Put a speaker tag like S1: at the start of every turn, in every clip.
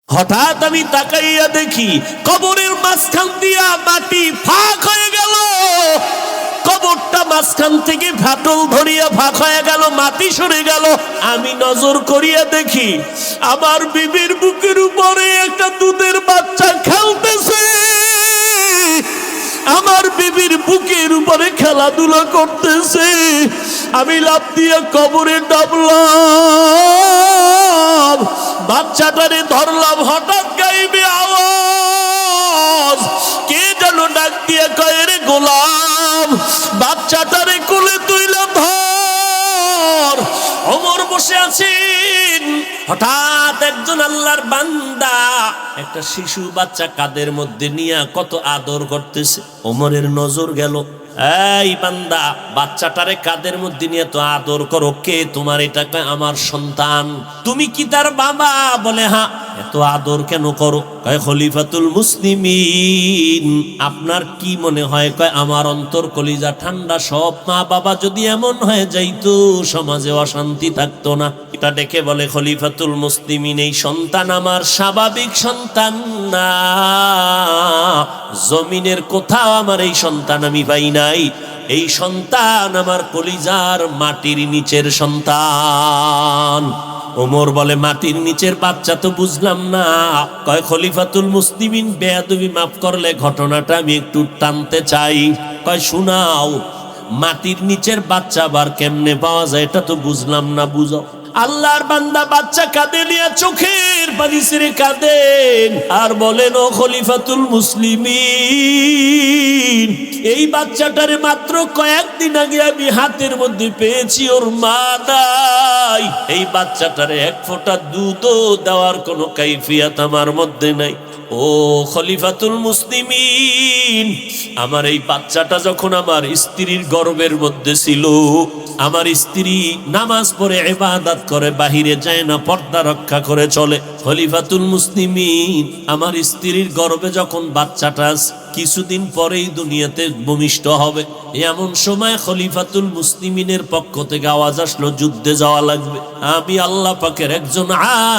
S1: হঠাৎ আমি তাকাইয়া দেখি কবরের মাঝখান দিয়া মাটি ফাঁক হয়ে গেল। কবরটা মাঝখান থেকে ফাটল ধরিয়া ফাঁক হয়ে গেল, মাটি সরে গেল। আমি নজর করিয়া দেখি আমার বিবির বুকের উপরে একটা দুধের বাচ্চা খেলতেছে। আমার বিবির বুকের উপরে খেলাধুলা করতেছে। আমি লাফ দিয়ে কবরে নামলাম, বাচ্চাটারে ধরলাম। হঠাৎ গাইবে আওয়াজ, কে যেন ডাক দিয়ে কয়, রে গোলাম, বাচ্চাটারে কোলে তুইলা ধর। ওমর বসে আছেন। হঠাৎ একজন আল্লাহর বান্দা একটা শিশু বাচ্চা কাদের মধ্যে নিয়ে কত আদর করতেছে। ওমরের নজর গেল, এই বান্দা, বাচ্চাটারে কাদের মধ্যে নিয়ে তো আদর করো, কে তোমার? এটা কয়, আমার সন্তান। তুমি কি তার বাবা? বলে হ্যাঁ। এত আদর কেন করো? কয়, খলিফাতুল মুসলিমিন। আপনার কি মনে হয়? কয়, আমার অন্তর কলিজা ঠান্ডা। সব মা বাবা যদি এমন হয়ে যাইতো, সমাজে অশান্তি থাকতো না। এটা দেখে বলে, খলিফাতুল মুসলিমিন, এই সন্তান আমার স্বাভাবিক সন্তান না। জমিনের কোথাও আমার এই সন্তান আমি পাই নাই। এই সন্তান আমার কলিজার মাটির নিচের সন্তান। ওমর বলে, মাটির নিচের বাচ্চা তো বুঝলাম না। কয়, খলিফাতুল মুসলিমিন, বেয়াদবি মাফ করলে ঘটনাটা আমি একটু টানতে চাই। কয়, শোনাও। মাটির নিচের বাচ্চা আবার কেমনে পাওয়া যায় এটা তো বুঝলাম না, বুঝো। আল্লাহর বান্দা বাচ্চা কাঁদে নিয়ে চোখের পানি ছেড়ে কাঁদেন আর বলেন, ও খলিফাতুল মুসলিমিন, এই বাচ্চাটারে মাত্র কয়েকদিন আগে আমি হাতের মধ্যে পেয়েছি, ওর মা নাই। এই বাচ্চাটারে এক ফোঁটা দুধও দেওয়ার কোনো কাইফিয়াত আমার মধ্যে নাই। ও খলিফাতুল মুসলিমিন, আমার এই বাচ্চাটা যখন আমার স্ত্রীর গর্ভের মধ্যে ছিল, আমার স্ত্রী নামাজ পড়ে ইবাদত করে, বাহিরে যায় না, পর্দা রক্ষা করে চলে। খলিফাতুল মুসলিমিন, আমার স্ত্রীর গর্ভে যখন বাচ্চাটা কিছুদিন পরেই দুনিয়াতে ভূমিষ্ঠ হবে, এমন সময় খলিফাতুল মুসলিমিনের পক্ষ থেকে আওয়াজ আসলো, যুদ্ধে যাওয়া লাগবে। আমি আল্লাহ পাকের একজন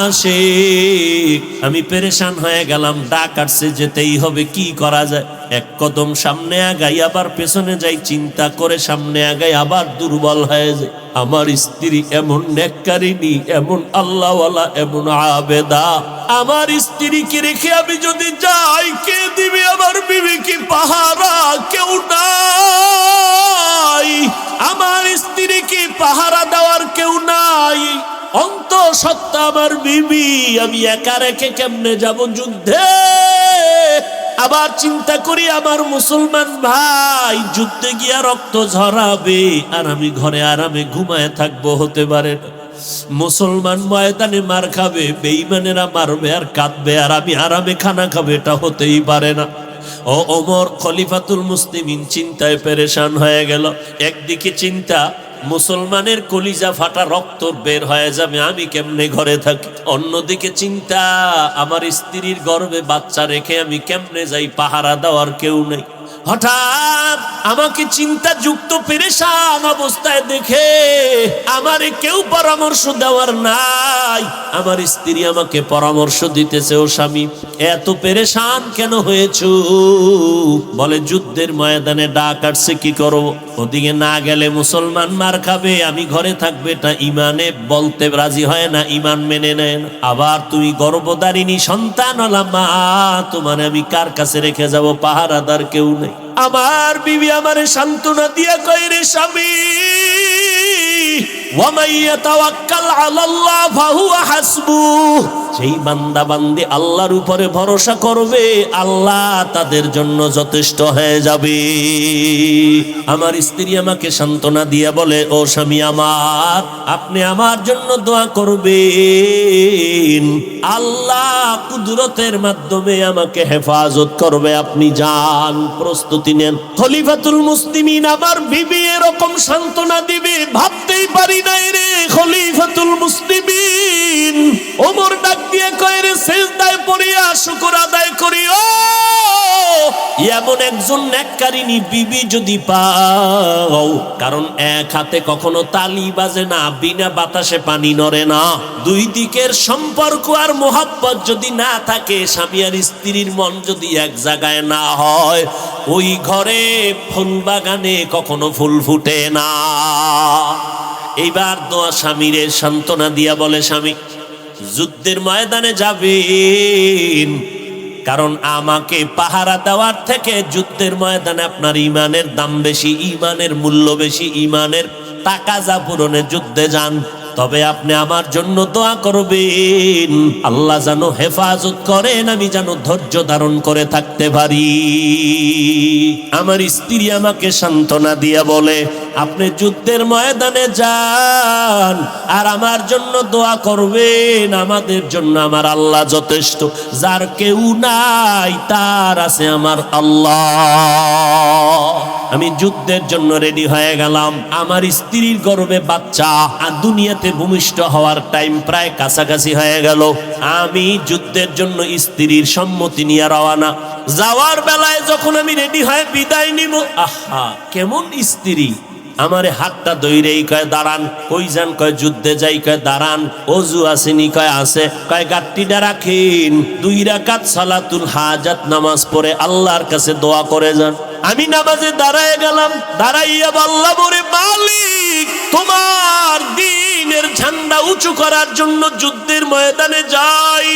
S1: আশিক, আমি পেরেশান হয়ে গেলাম। ডাক আসছে, যেতেই হবে, কি করা যায়? এক কদম সামনে আগাই, আবার পেছনে যাই, চিন্তা করে সামনে আগাই, আবার দুর্বল হয়ে যায়। আমার স্ত্রী এমন নেককারিনী, এমন আল্লাহওয়ালা, এমন আবেদা। আমার স্ত্রীকে রেখে আমি যদি যাই, কে দিবে আমার বিবিকে পাহারা? কেউ নাই। আমার স্ত্রীকে পাহারা দেওয়ার কেউ নাই। অন্তঃসত্ত্বা আমার বিবি, আমি একা রেখে কেমনে যাব যুদ্ধে? আবার চিন্তা করি, আমার মুসলমান ভাই যুদ্ধে গিয়া রক্ত ঝরাবে আর আমি ঘরে আরামে ঘুমায় থাকবো, হতে পারে না। মুসলমান ময়দানে মার খাবে, বেঈমানেরা মারবে আর কাঁদবে, আর আমি আরামে খানা খাবে, এটা হতেই পারে না। ও ওমর খলিফাতুল মুসলিমিন চিন্তায় পেরেশান হয়ে গেল। একদিকে চিন্তা, মুসলমানের কলিজা ফাটা, রক্ত বের হয়ে যাবে, আমি কেমনে ঘরে থাকি। অন্যদিকে চিন্তা, আমার স্ত্রীর গর্ভে বাচ্চা রেখে আমি কেমনে যাই, পাহারা দেওয়ার কেউ নেই। হঠাৎ আমাকে চিন্তা যুক্ত পেরেশান অবস্থায় দেখে আমারে কেউ পরামর্শ দেওয়ার নাই। আমার স্ত্রী আমাকে পরামর্শ দিতেছে, ও স্বামী, এত পেরেশান কেন হয়েছো? বলে, যুদ্ধের ময়দানে ডাক আসছে, কি করব? ওদিকে না গেলে মুসলমান মার খাবে, আমি ঘরে থাকবে, এটা ইমানে বলতে রাজি হয় না, ইমান মেনে নেয় না। আবার তুমি গর্ভধারিণী সন্তানওয়ালা মা, তোমার আমি কার কাছে রেখে যাব? পাহারাদার কেউ নেই। আমার বিবি আমারে সান্ত্বনা দিয়া কয়, রে স্বামী, ওয়া মান ইয়াতাওয়াক্কাল আলাল্লাহ ফাহুয়া হাসবুহ। সেই বান্দা বান্দি আল্লাহর উপরে ভরসা করবে, আল্লাহ তাদের জন্য যথেষ্ট হয়ে যাবে। আমার স্ত্রী আমাকে সান্ত্বনা দিয়া বলে, ও স্বামী আমার, আপনি আমার জন্য দোয়া করবেন, আল্লাহ কুদরতের মাধ্যমে আমাকে হেফাজত করবে, আপনি যান, প্রস্তুতি নেন। খলিফাতুল মুসলিমিন আমার বিবি এরকম সান্ত্বনা দিবে ভাবতেই পারি নাই রে। খলিফাতুল মুসলিমিন ওমর ডাক দিয়ে কয়, রে সেজদায় পড়িয়া শুকর আদায় করিও, এমন একজন নেককারিনী বিবি যদি পাও, কারণ এক হাতে কখনো তালি বাজে না, বিনা বাতাসে পানি নড়ে না। দুই দিকের সম্পর্ক আর মোহাব্বত যদি না থাকে, স্বামী আর স্ত্রীর মন যদি এক জায়গায় না হয়, ওই ঘরে ফুল বাগানে কখনো ফুল ফুটে না। এইবার দোয়া স্বামীরে সান্ত্বনা দিয়া বলে, স্বামী যুদ্ধের ময়দানে যাবেন, কারণ আমাকে পাহারা দেওয়ার থেকে যুদ্ধের ময়দানে আপনার ইমানের দাম বেশি, ইমানের মূল্য বেশি, ইমানের তাকাজা পূরণে যুদ্ধে যান। তবে আপনি আমার জন্য দোয়া করবেন, আল্লাহ যেন হেফাজত করেন, আমি যেন ধৈর্য ধারণ করে থাকতে পারি। আমার স্ত্রী আমাকে সান্ত্বনা দিয়া বলে, আপনি যুদ্ধের ময়দানে যান আর আমার জন্য দোয়া করবেন, আমাদের জন্য আমার আল্লাহ যথেষ্ট। যার কেউ নাই তার আছে আমার আল্লাহ। আমি যুদ্ধের জন্য রেডি হয়ে গেলাম। আমার স্ত্রীর গর্ভে বাচ্চা, আর দুনিয়াতে ভূমিষ্ঠ হওয়ার টাইম প্রায় কাছাকাছি হয়ে গেল। আমি যুদ্ধের জন্য স্ত্রীর সম্মতি নিয়ে রওনা। যাওয়ার বেলায় যখন আমি রেডি হয়ে বিদায় নিব, আহা কেমন স্ত্রী! আমারে হাতটা ধইরেই কয় দাঁড়ান। কই যান? কয় যুদ্ধে যাই। কয় দাঁড়ান। অজু আসেনি? কয় আছে। কয় গাট্টিটা রাখেন, 2 রাকাত সালাতুল হাজাত নামাজ পড়ে আল্লাহর কাছে দোয়া করে যান। আমি নামাজে দাঁড়ায় গেলাম। দাঁড়াইয়া বললাম, ওরে মালিক, তোমার দ্বীনের ঝান্ডা উঁচু করার জন্য যুদ্ধের ময়দানে যাই,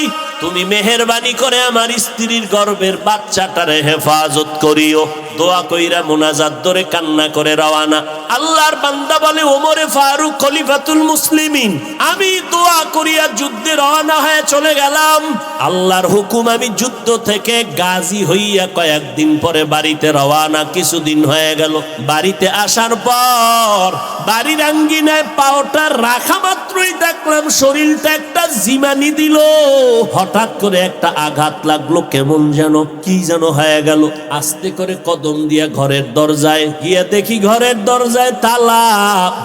S1: তুমি মেহেরবানি করে আমার স্ত্রীর গর্ভের বাচ্চাটারে হেফাজত করিও। দোয়া কইরা মোনাজাত ধরে কান্না করে রওয়ানা। আল্লাহর বান্দা বলে, ওমরে ফারুক খলিফাতুল মুসলিমিন, আমি দোয়া করিয়া যুদ্ধে রওনা হয়ে চলে গেলাম। আল্লাহর হুকুম, আমি যুদ্ধ থেকে গাজী হইয়া কয়েকদিন পরে বাড়িতে রওনা। কিছুদিন হয়ে গেল। বাড়িতে আসার পর বাড়ির আঙ্গিনায় পাওটা রাখা মাত্রই দেখলাম শরীরটা একটা জিমানি দিল। হঠাৎ করে একটা আঘাত লাগলো, কেমন যেন কি যেন হয়ে গেল। আস্তে করে কদম দিয়া ঘরের দরজায় গিয়া দেখি ঘরের দরজায় তালা,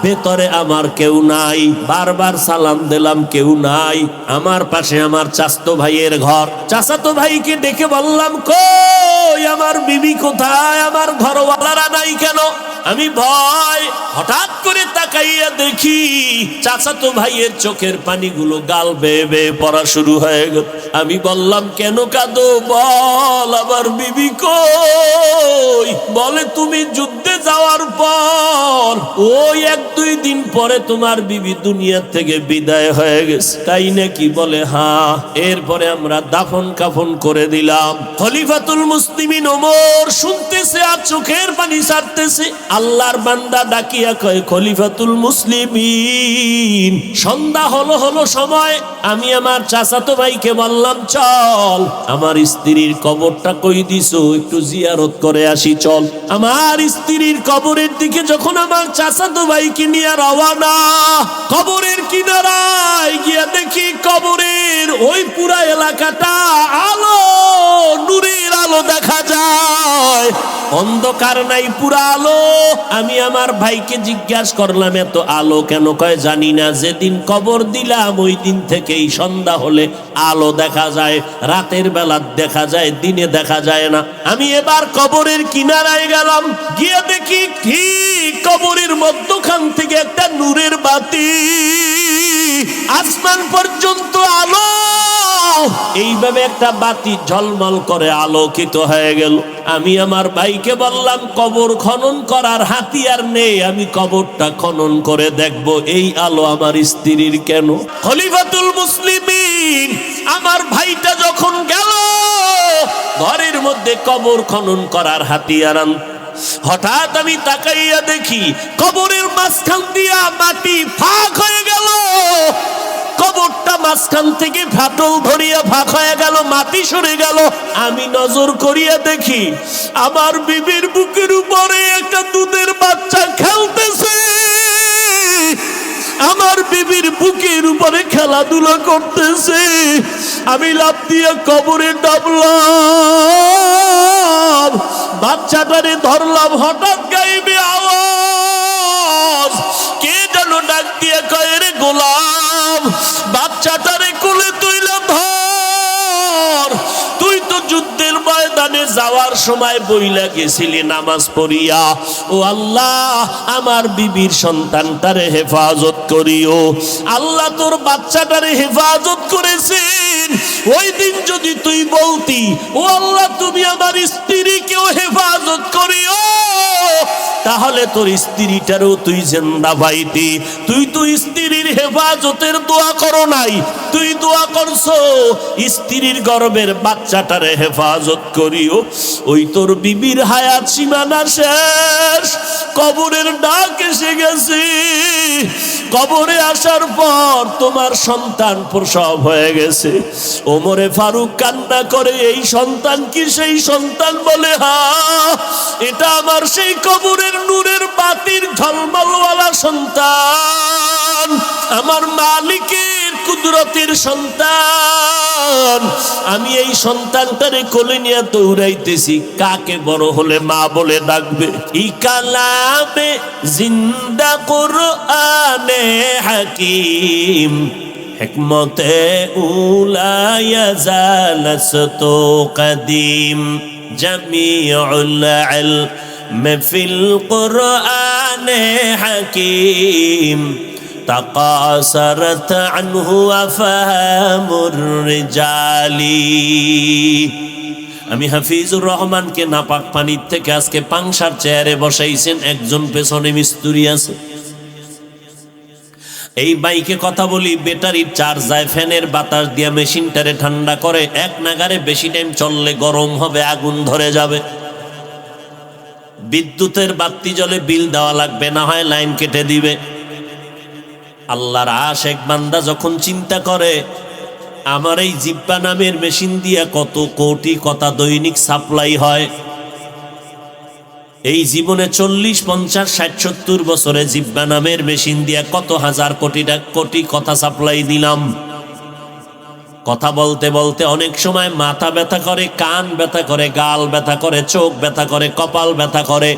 S1: ভেতরে আমার কেউ নাই। বারবার সালাম দিলাম, কেউ নাই। আমার পাশে আমার চাচাতো ভাইয়ের ঘর। চাচাতো ভাইকে ডেকে বললাম, কই আমার বিবি কোথায়? আমার ঘরওয়ালারা নাই কেন? আমি ভয় হঠাৎ করে তাকাইয়া দেখি চাচাতো ভাইয়ের চোখের পানিগুলো গাল বেয়ে বেয়ে পড়া শুরু হয়ে গেল। আমি বললাম, কেন কাঁদো? বল আমার বিবি কই? বলে, তুমি যুদ্ধে যাওয়ার পর ওই 1-2 দিন পরে তোমার বিবি দুনিয়া থেকে বিদায় হয়ে গেছে। তাই নাকি? বলে হ্যাঁ। এরপরে আমরা দাফন কাফন করে দিলাম। খলিফাতুল মুসলিমিন ওমর শুনতেছে আর চোখের পানি ছাড়তেছে। আল্লাহর বান্দা ডাকিয়া কয়, খলিফাতুল মুসলিমিন, সন্ধ্যা হলো সময়। আমি আমার চাচাতো ভাইকে বললাম, চল আমার স্ত্রীর কবরটা কই দিছো, একটু জিয়ারত করে আসি, চল। আমার স্ত্রীর কবরের দিকে যখন আমার চাচাতো ভাইকে নিয়ে রওনা, কবরের কিনারায় গিয়া দেখি কবরের ওই পুরা এলাকাটা আলো, নূরের আলো দেখা যায়। অন্ধকার নাই, পুরা আলো। আমি আমার ভাইকে জিজ্ঞাসা করলাম, এত আলো কেন? কয় জানি না, যেদিন কবর দিলাম ওই দিন থেকেই সন্ধ্যা হলে আলো দেখা যায়, রাতের বেলা দেখা যায়, দিনে দেখা যায় না। আমি এবার কবরের কিনারায় গেলাম, গিয়ে দেখি ঠিক কবরের মধ্যখান থেকে একটা নূরের বাতি, আসমান পর্যন্ত আলো। এইভাবে একটা বাতি ঝলমল করে আলোকিত হয়ে গেল। আমি আমার ভাইকে বললাম, কবর খনন করার হাতিয়ার নেই, আমি কবরটা খনন করে দেখব এই আলো আমার স্ত্রীর কেন। খলিফাতুল মুসলিমিন আমার ভাইটা যখন গেল ঘরের মধ্যে কবর খনন করার হাতিয়ার আন, হঠাৎ আমি তাকাইয়া দেখি কবরের মাঝখান দিয়া মাটি ফাঁক হয়ে গেল। কবরটা মাঝখান থেকে ফাটল ধরিয়া ফাঁক হয়ে গেল, মাটি সরে গেল। আমি নজর করিয়া দেখি আমার বিবির বুকের উপরে একটা দুধের বাচ্চা খেলতেছে। আমার বিবির বুকের উপরে খেলাধুলা করতেছে। আমি লাফ দিয়ে কবরে নামলাম, বাচ্চাটারে ধরলাম। হঠাৎ গাইবে আওয়াজ, কে যেন ডাক দিয়ে কয়, রে গোলাম, বাচ্চাটারে কোলে তুইলা ধর, তুই তো যুদ্ধের ময়দানে ময়দানে যাওয়ার সময় বইলা গেছিলি নামাজ পড়িয়া, ও আল্লাহ আমার বিবির সন্তানটারে হেফাজত করিও। আল্লাহ তোর বাচ্চাটারে হেফাজত করেছেন। ওই দিন যদি তুই বলতি, ও আল্লাহ তুমি আমার স্ত্রীকেও হেফাজত করিও, তাহলে তোর স্ত্রীটারও তুই জিন্দা পাইতি। তুই তো স্ত্রীর হেফাজতের দোয়া করো নাই, তুই দোয়া করছো স্ত্রীর গর্ভের বাচ্চাটারে হেফাজত করিও। ওই তোর বিবির হায়াত সীমানা শেষ, কবরের ডাক এসে গেছে। কবরে আসার পর তোমার সন্তান প্রসব হয়ে গেছে। ওমরে ফারুক কান্না করে, এই সন্তান কি সেই সন্তান? বলে হ্যাঁ, এটা আমার সেই কবরের নূরের বাতির ঝলমলওয়ালা সন্তান, আমার মালিকের কুদরতের সন্তান। আমি এই সন্তানটারে কোলে নিয়ে দৌড়াইতেছি, কাকে বড় হলে মা বলে ডাকবে? ই কালামে জিন্দা কুরআনে হাকিম, হিকমতে উলা ইয়াজালসতু কদিম, জামিউল ইলম ফিল কুরআনে হাকিম, তাকাসারত আনহু আফহামুর রিজালি। আমি হাফিজুর রহমানকে নাপাক পানির থেকে আজকে পাংশার চেয়ারে বসাইছেন, একজন পেছনে মিস্ত্রি আছে। এই বাইকে কথা বলি, ব্যাটারির চার্জ যায়, ফ্যানের বাতাস দিয়া মেশিনটারে ঠান্ডা করে। এক নাগারে বেশি টাইম চললে গরম হবে, আগুন ধরে যাবে। বিদ্যুতের বাতি জ্বলে, বিল দেওয়া লাগবে, না হয় লাইন কেটে দিবে। আল্লাহর আশিক বান্দা যখন চিন্তা করে, আমার এই জিব্বা নামের মেশিন দিয়া কত কোটি কথা দৈনিক সাপ্লাই হয়। এই জীবনে 40, 50, 60, 70 বছরে জিব্বা নামের মেশিন দিয়া কত হাজার কোটি কথা সাপ্লাই দিলাম। কথা বলতে বলতে অনেক সময় মাথা ব্যথা করে, কান ব্যথা করে, গাল ব্যথা করে, চোখ ব্যথা করে, কপাল ব্যথা করে।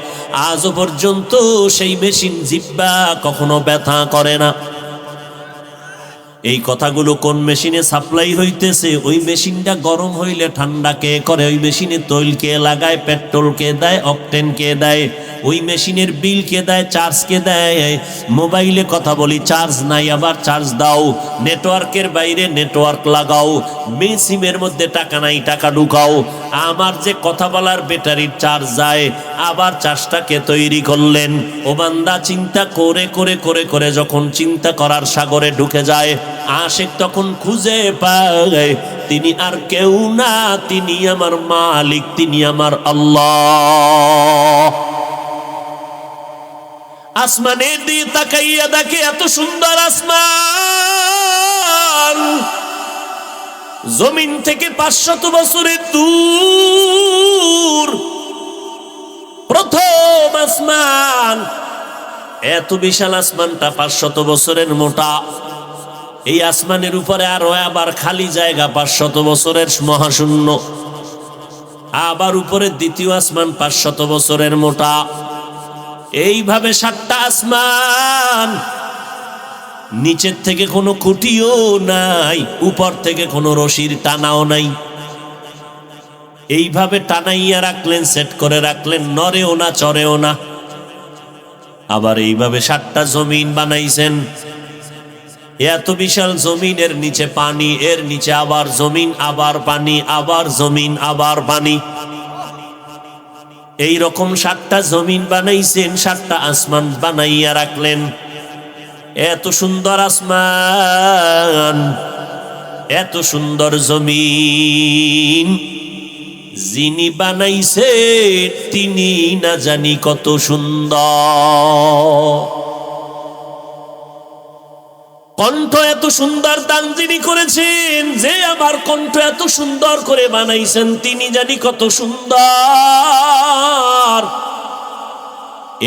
S1: আজও পর্যন্ত সেই মেশিন জিব্বা কখনো ব্যথা করে না। এই কথাগুলো কোন মেশিনে সাপ্লাই হইতেছে? ওই মেশিনটা গরম হইলে ঠান্ডা কে করে? ওই মেশিনে তৈল কে লাগায়? পেট্রোল কে দেয়? অকটেন কে দেয়? ওই মেশিনের বিল কে দেয়? চার্জ কে দেয়? মোবাইলে কথা বলি, চার্জ নাই, আবার চার্জ দাও। নেটওয়ার্কের বাইরে নেটওয়ার্ক লাগাও। সিমের মধ্যে টাকা নাই, টাকা ঢুকাও। আমার যে কথা বলার ব্যাটারির চার্জ যায়, আবার চার্জটাকে তৈরি করলেন। ও বান্দা চিন্তা করে করে করে করে যখন চিন্তা করার সাগরে ঢুকে যায়, আশিক তখন খুঁজে পায় তিনি আর কেউ না, তিনি আমার মালিক, তিনি আমার আল্লাহ। আসমানের দিকে তাকাইয়া দেখে এত সুন্দর আসমান, জমিন থেকে 500 বছরের দূর প্রথম আসমান। এত বিশাল আসমানটা 500 বছরের মোটা। এই আসমানের উপরে আরো আবার খালি জায়গা 500 বছরের মহাশূন্য। আবার উপরে দ্বিতীয় আসমান 500 বছরের মোটা। এইভাবে 7টা আসমান। নিচের থেকে কোনো খুঁটিও নাই, উপর থেকে কোনো রশির টানাও নাই। এইভাবে টানাইয়া রাখলেন, সেট করে রাখলেন, নড়েও না, চড়েও না। আবার এইভাবে 7টা জমিন বানাইছেন। এত বিশাল জমিনের নিচে পানি, এর নিচে আবার জমিন, আবার পানি, আবার জমিন, আবার পানি। এই রকম 7টা জমিন বানাইছেন, 7টা আসমান বানাইয়া রাখলেন। এত সুন্দর আসমান, এত সুন্দর জমিন, যিনি বানাইছে তিনি না জানি কত সুন্দর। কণ্ঠ এত সুন্দর দান যিনি করেছেন, যে আমার কণ্ঠ এত সুন্দর করে বানাইছেন, তিনি জানি কত সুন্দর।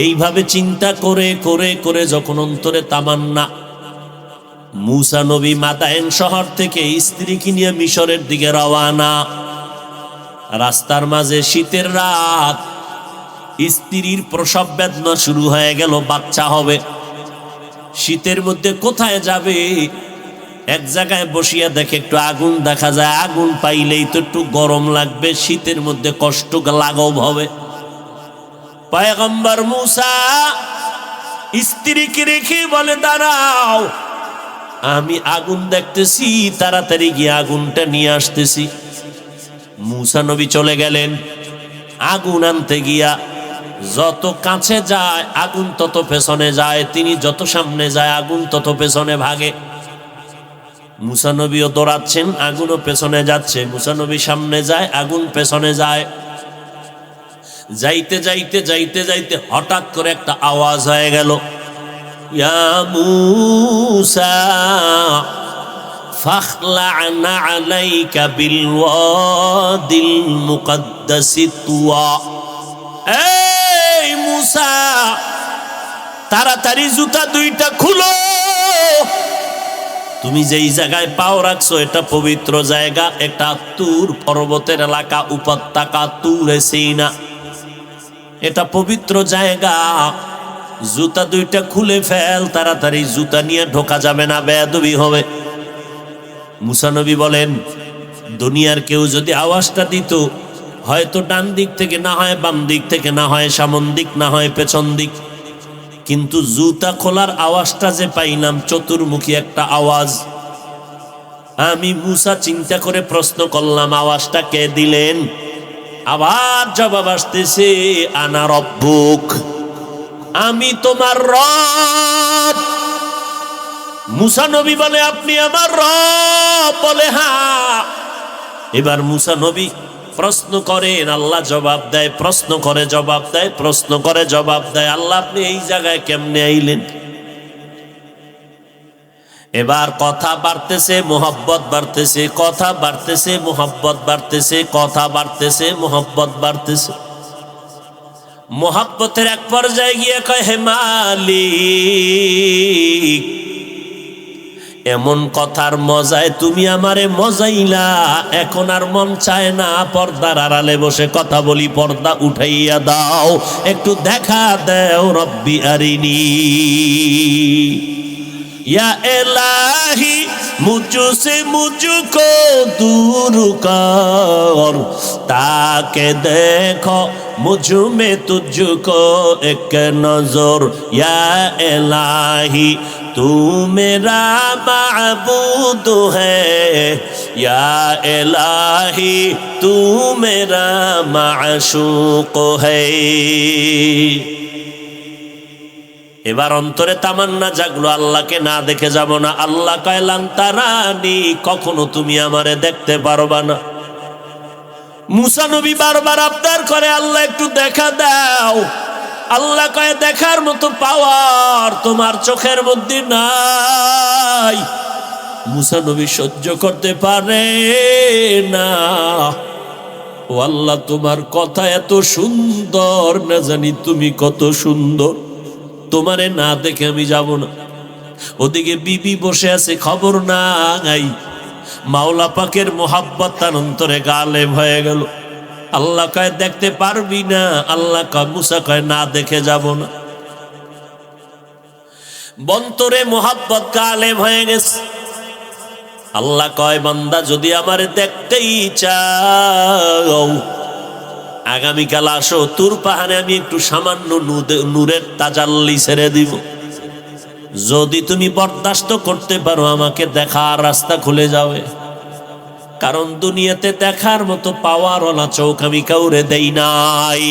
S1: এইভাবে চিন্তা করে করে করে যখন অন্তরে তামান্না, মুসা নবী মাদায়েন শহর থেকে স্ত্রীকে নিয়ে মিশরের দিকে রওয়ানা। রাস্তার মাঝে শীতের রাত, স্ত্রীর প্রসব বেদনা শুরু হয়ে গেল, বাচ্চা হবে। শীতের মধ্যে কোথায় যাবে? এক জায়গায় বসিয়া দেখে একটু আগুন দেখা যায়, আগুন পাইলেই তো একটু গরম লাগবে, শীতের মধ্যে কষ্ট লাঘব হবে। পয়গম্বর মূসা স্ত্রীকে রেখে বলে, দাঁড়াও, আমি আগুন দেখতেছি, তাড়াতাড়ি গিয়ে আগুনটা নিয়ে আসতেছি। মূসা নবী চলে গেলেন। আগুন আনতে গিয়া যত কাছে যায় আগুন তত পেছনে যায়, তিনি যত সামনে যায় আগুন তত পেছনে ভাগে। মূসা নবীও দৌড়াচ্ছেন, আগুনও পেছনে যাচ্ছে। মূসা নবী সামনে যায়, আগুন পেছনে যায়। যাইতে যাইতে যাইতে যাইতে হঠাৎ করে একটা আওয়াজ হয়ে গেল, ইয়া মূসা ফাখলা'না আলাইকা বিল ওয়াদিল মুকদ্দাসি তুয়া। এই মূসা, তাড়াতাড়ি জুতা দুইটা খুলো, তুমি যেই জায়গায় পাও রাখছো এটা পবিত্র জায়গা, এটা তুর পর্বতের এলাকা, উপত্যকা তুরে সিনা, এটা পবিত্র জায়গা। জুতা দুইটা খুলে ফেল, তাড়াতাড়ি জুতা নিয়ে ঢোকা যাবে না, বেয়াদবি হবে। মূসা নবী বলেন, দুনিয়ার কেউ যদি আওয়াজটা দিত, হয়তো ডান দিক থেকে, না হয় বাম দিক থেকে, না হয় সামন দিক, না হয় পেছন দিক, কিন্তু জুতা খোলার আওয়াজটা যে পাইলাম, চতুর্মুখী একটা আওয়াজ। আমি মূসা চিন্তা করে প্রশ্ন করলাম, আওয়াজটা কে দিলেন? আবার জবাব আসতেছে, আনা রব্বুক, আমি তোমার রব। মূসা নবী বলে, আপনি আমার রব? বলে, হ্যাঁ। এবার মূসা নবী প্রশ্ন করেন, আল্লাহ জবাব দেয়, প্রশ্ন করে জবাব দেয়, প্রশ্ন করে জবাব দেয়। আল্লাহ, আপনি এই জায়গায় কেমনে আইলেন? এবার কথা বাড়তেছে, মোহব্বত বাড়তেছে, কথা বাড়তেছে, মোহব্বত বাড়তেছে, কথা বাড়তেছে, মোহব্বত বাড়তেছে। মোহব্বতের এক পর্যায়ে গিয়ে কয়, হে মালিক, এমন কথার মজায় তুমি আমারে মজাইলা, এখন আর মন চায় না পর্দার আড়ালে বসে কথা বলি, পর্দা উঠাইয়া দাও, একটু দেখা দাও, রব্বি আরিনি। या इलाही मुझसे मुझको दूर कर, ताके देखो मुझ में तुझको एक नजर। या इलाही तू मेरा माबूद है, या इलाही तू मेरा माशूक है। এবার অন্তরে তামান্না জাগলো, আল্লাহকে না দেখে যাব না। আল্লাহ কয়, লান তারানি, কখনো তুমি আমারে দেখতে পারবা না। মূসা নবী বারবার আবদার করে, আল্লাহ একটু দেখা দাও। আল্লাহ কয়, দেখার মতো পাওয়ার তোমার চোখের মধ্যে নাই। মূসা নবী সহ্য করতে পারে না। ও আল্লাহ, তোমার কথা এত সুন্দর, না জানি তুমি কত সুন্দর, তোমারে না দেখে আমি যাব না। ওদিকে বিবি বসে আছে, খবর নাই। মাওলা পাকের মোহাব্বত তার অন্তরে গালেব হয়ে গেল। আল্লাহ কয়, দেখতে পারবি না? আল্লাহ কয়, মূসা কয়, না দেখে যাব না। বন্তরে মোহাব্বত গালেব হয়ে গেছে। আল্লাহ কয়, বান্দা যদি আমারে দেখতেই চাও, আগামীকাল আসো, তুর পাহাড়ে আমি একটু সামান্য নূরের তাজাল্লি ছেড়ে দিব। যদি তুমি বরদাস্ত করতে পারো, আমাকে দেখার রাস্তা খুলে যাবে। কারণ দুনিয়াতে দেখার মতো পাওয়ারওয়ালা চোখ আমি কাউরে দেই নাই।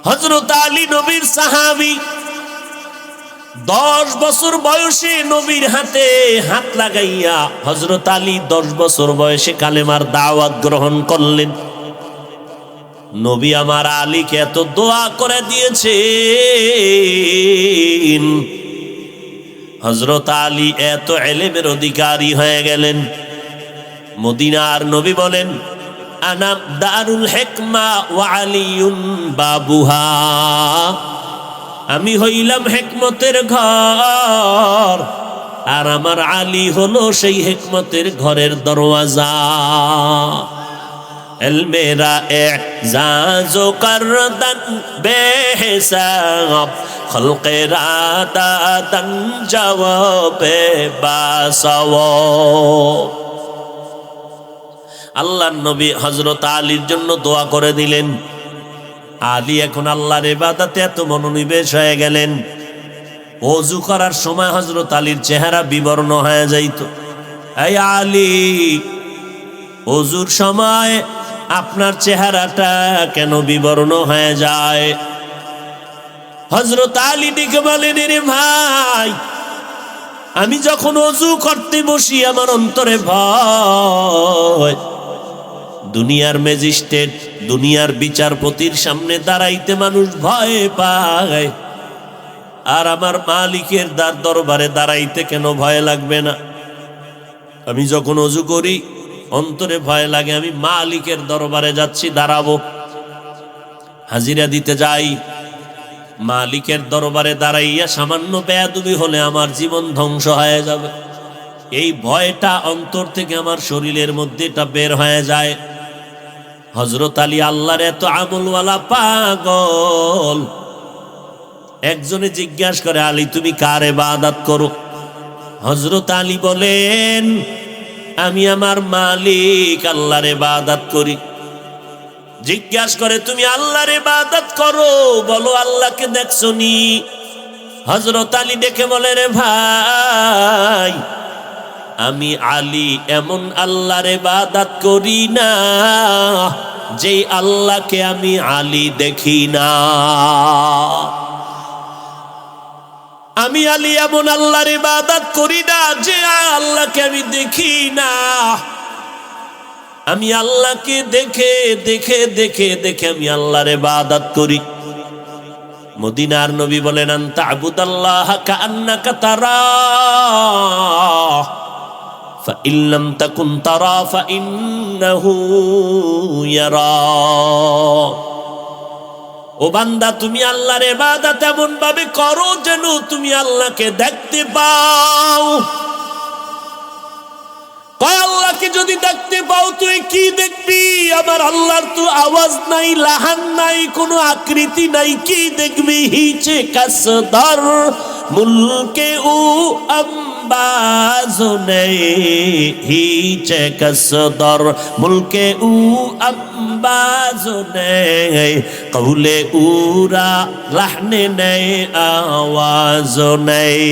S1: হযরত আলী নবীর সাহাবী, 10 বছর বয়সে নবীর হাতে হাত লাগাইয়া হযরত আলী 10 বছর বয়সে কালেমার দাওয়াত গ্রহণ করলেন। নবী আমার আলীকে এত দোয়া করে দিয়েছেন, হযরত আলী এত ইলমের অধিকারী হয়ে গেলেন। মদিনার নবী বলেন, আনা দারুল হিকমা ওয়া আলিয়ুন বাবুহা, আমি হইলাম হিকমতের ঘর, আর আমার আলী হলো সেই হিকমতের ঘরের দরওয়াজা। मेरा एजाज़ो करदन बेहिसाब खल्क़े रादादन जवाबे बासवाब। আল্লাহর নবী হযরত আলীর জন্য দোয়া করে দিলেন। আলী এখন আল্লাহর ইবাদতে এত মনোনিবেশ হয়ে গেলেন, ওযু করার সময় হযরত আলীর চেহারা বিবর্ণ হয়ে যাইত। এই আলী, ওযুর সময় আপনার চেহারাটা কেন বিবর্ণ হয়ে যায়? হযরত আলী ডেকে বলেন, রে ভাই, আমি যখন ওযু করতে বসি আমার অন্তরে ভয়। দুনিয়ার ম্যাজিস্ট্রেট, দুনিয়ার বিচারপতির সামনে দাঁড়াইতে মানুষ ভয় পায়, আর আমার মালিকের দরবারে দাঁড়াইতে কেন ভয় লাগবে না? আমি যখন ওযু করি অন্তরে ভয় লাগে, আমি মালিকের দরবারে যাচ্ছি, দাঁড়াবো, হাজিরা দিতে যাই, মালিকের দরবারে দাঁড়াইয়া সামান্য বেয়াদবি হলে আমার জীবন ধ্বংস হয়ে যাবে। এই ভয়টা অন্তর থেকে আমার শরীরের মধ্যে এটা বের হয়ে যায়। হযরত আলী আল্লাহর এত আমলওয়ালা পাগল। একজনে জিজ্ঞাসা করে, আলী তুমি কার ইবাদত করো? হযরত আলী বলেন, আমি আমার মালিক আল্লাহর ইবাদত করি। জিজ্ঞাসা করে, তুমি আল্লাহর ইবাদত করো, বলো আল্লাহকে দেখছো নি? হযরত আলী ডেকে বলে, রে ভাই, আমি আলী এমন আল্লাহর ইবাদত করি না যেই আল্লাহকে আমি আলী দেখি না। আমি আলী এমন আল্লাহর ইবাদত করি না যে আল্লাহকে আমি দেখি না। আমি আল্লাহকে দেখে দেখে দেখে দেখে আমি আল্লাহর ইবাদত করি। মদিনার নবী বলেন, আনতা আবুদাল্লাহ কাআন্নাকা তারাহ ফাইন লাম তাকুন তারা ফাইন্নাহু ইয়ারাক। ও বান্দা, তুমি আল্লাহর ইবাদত এমন ভাবে করো যেন তুমি আল্লাহকে দেখতে পাও। কয়, আল্লাহকে যদি দেখতে পাও তুই কি দেখবি? আমার আল্লাহর তো আওয়াজ নাই, লাহান নাই, কোনো আকৃতি নাই, কি দেখবি? হিচে কাসদর মুলকে ও আম্বাজো নেই, হিচে কাসদর মুলকে ও আম্বাজো নেই, কৌলে উরা লাহনে নেই, আওয়াজ নেই।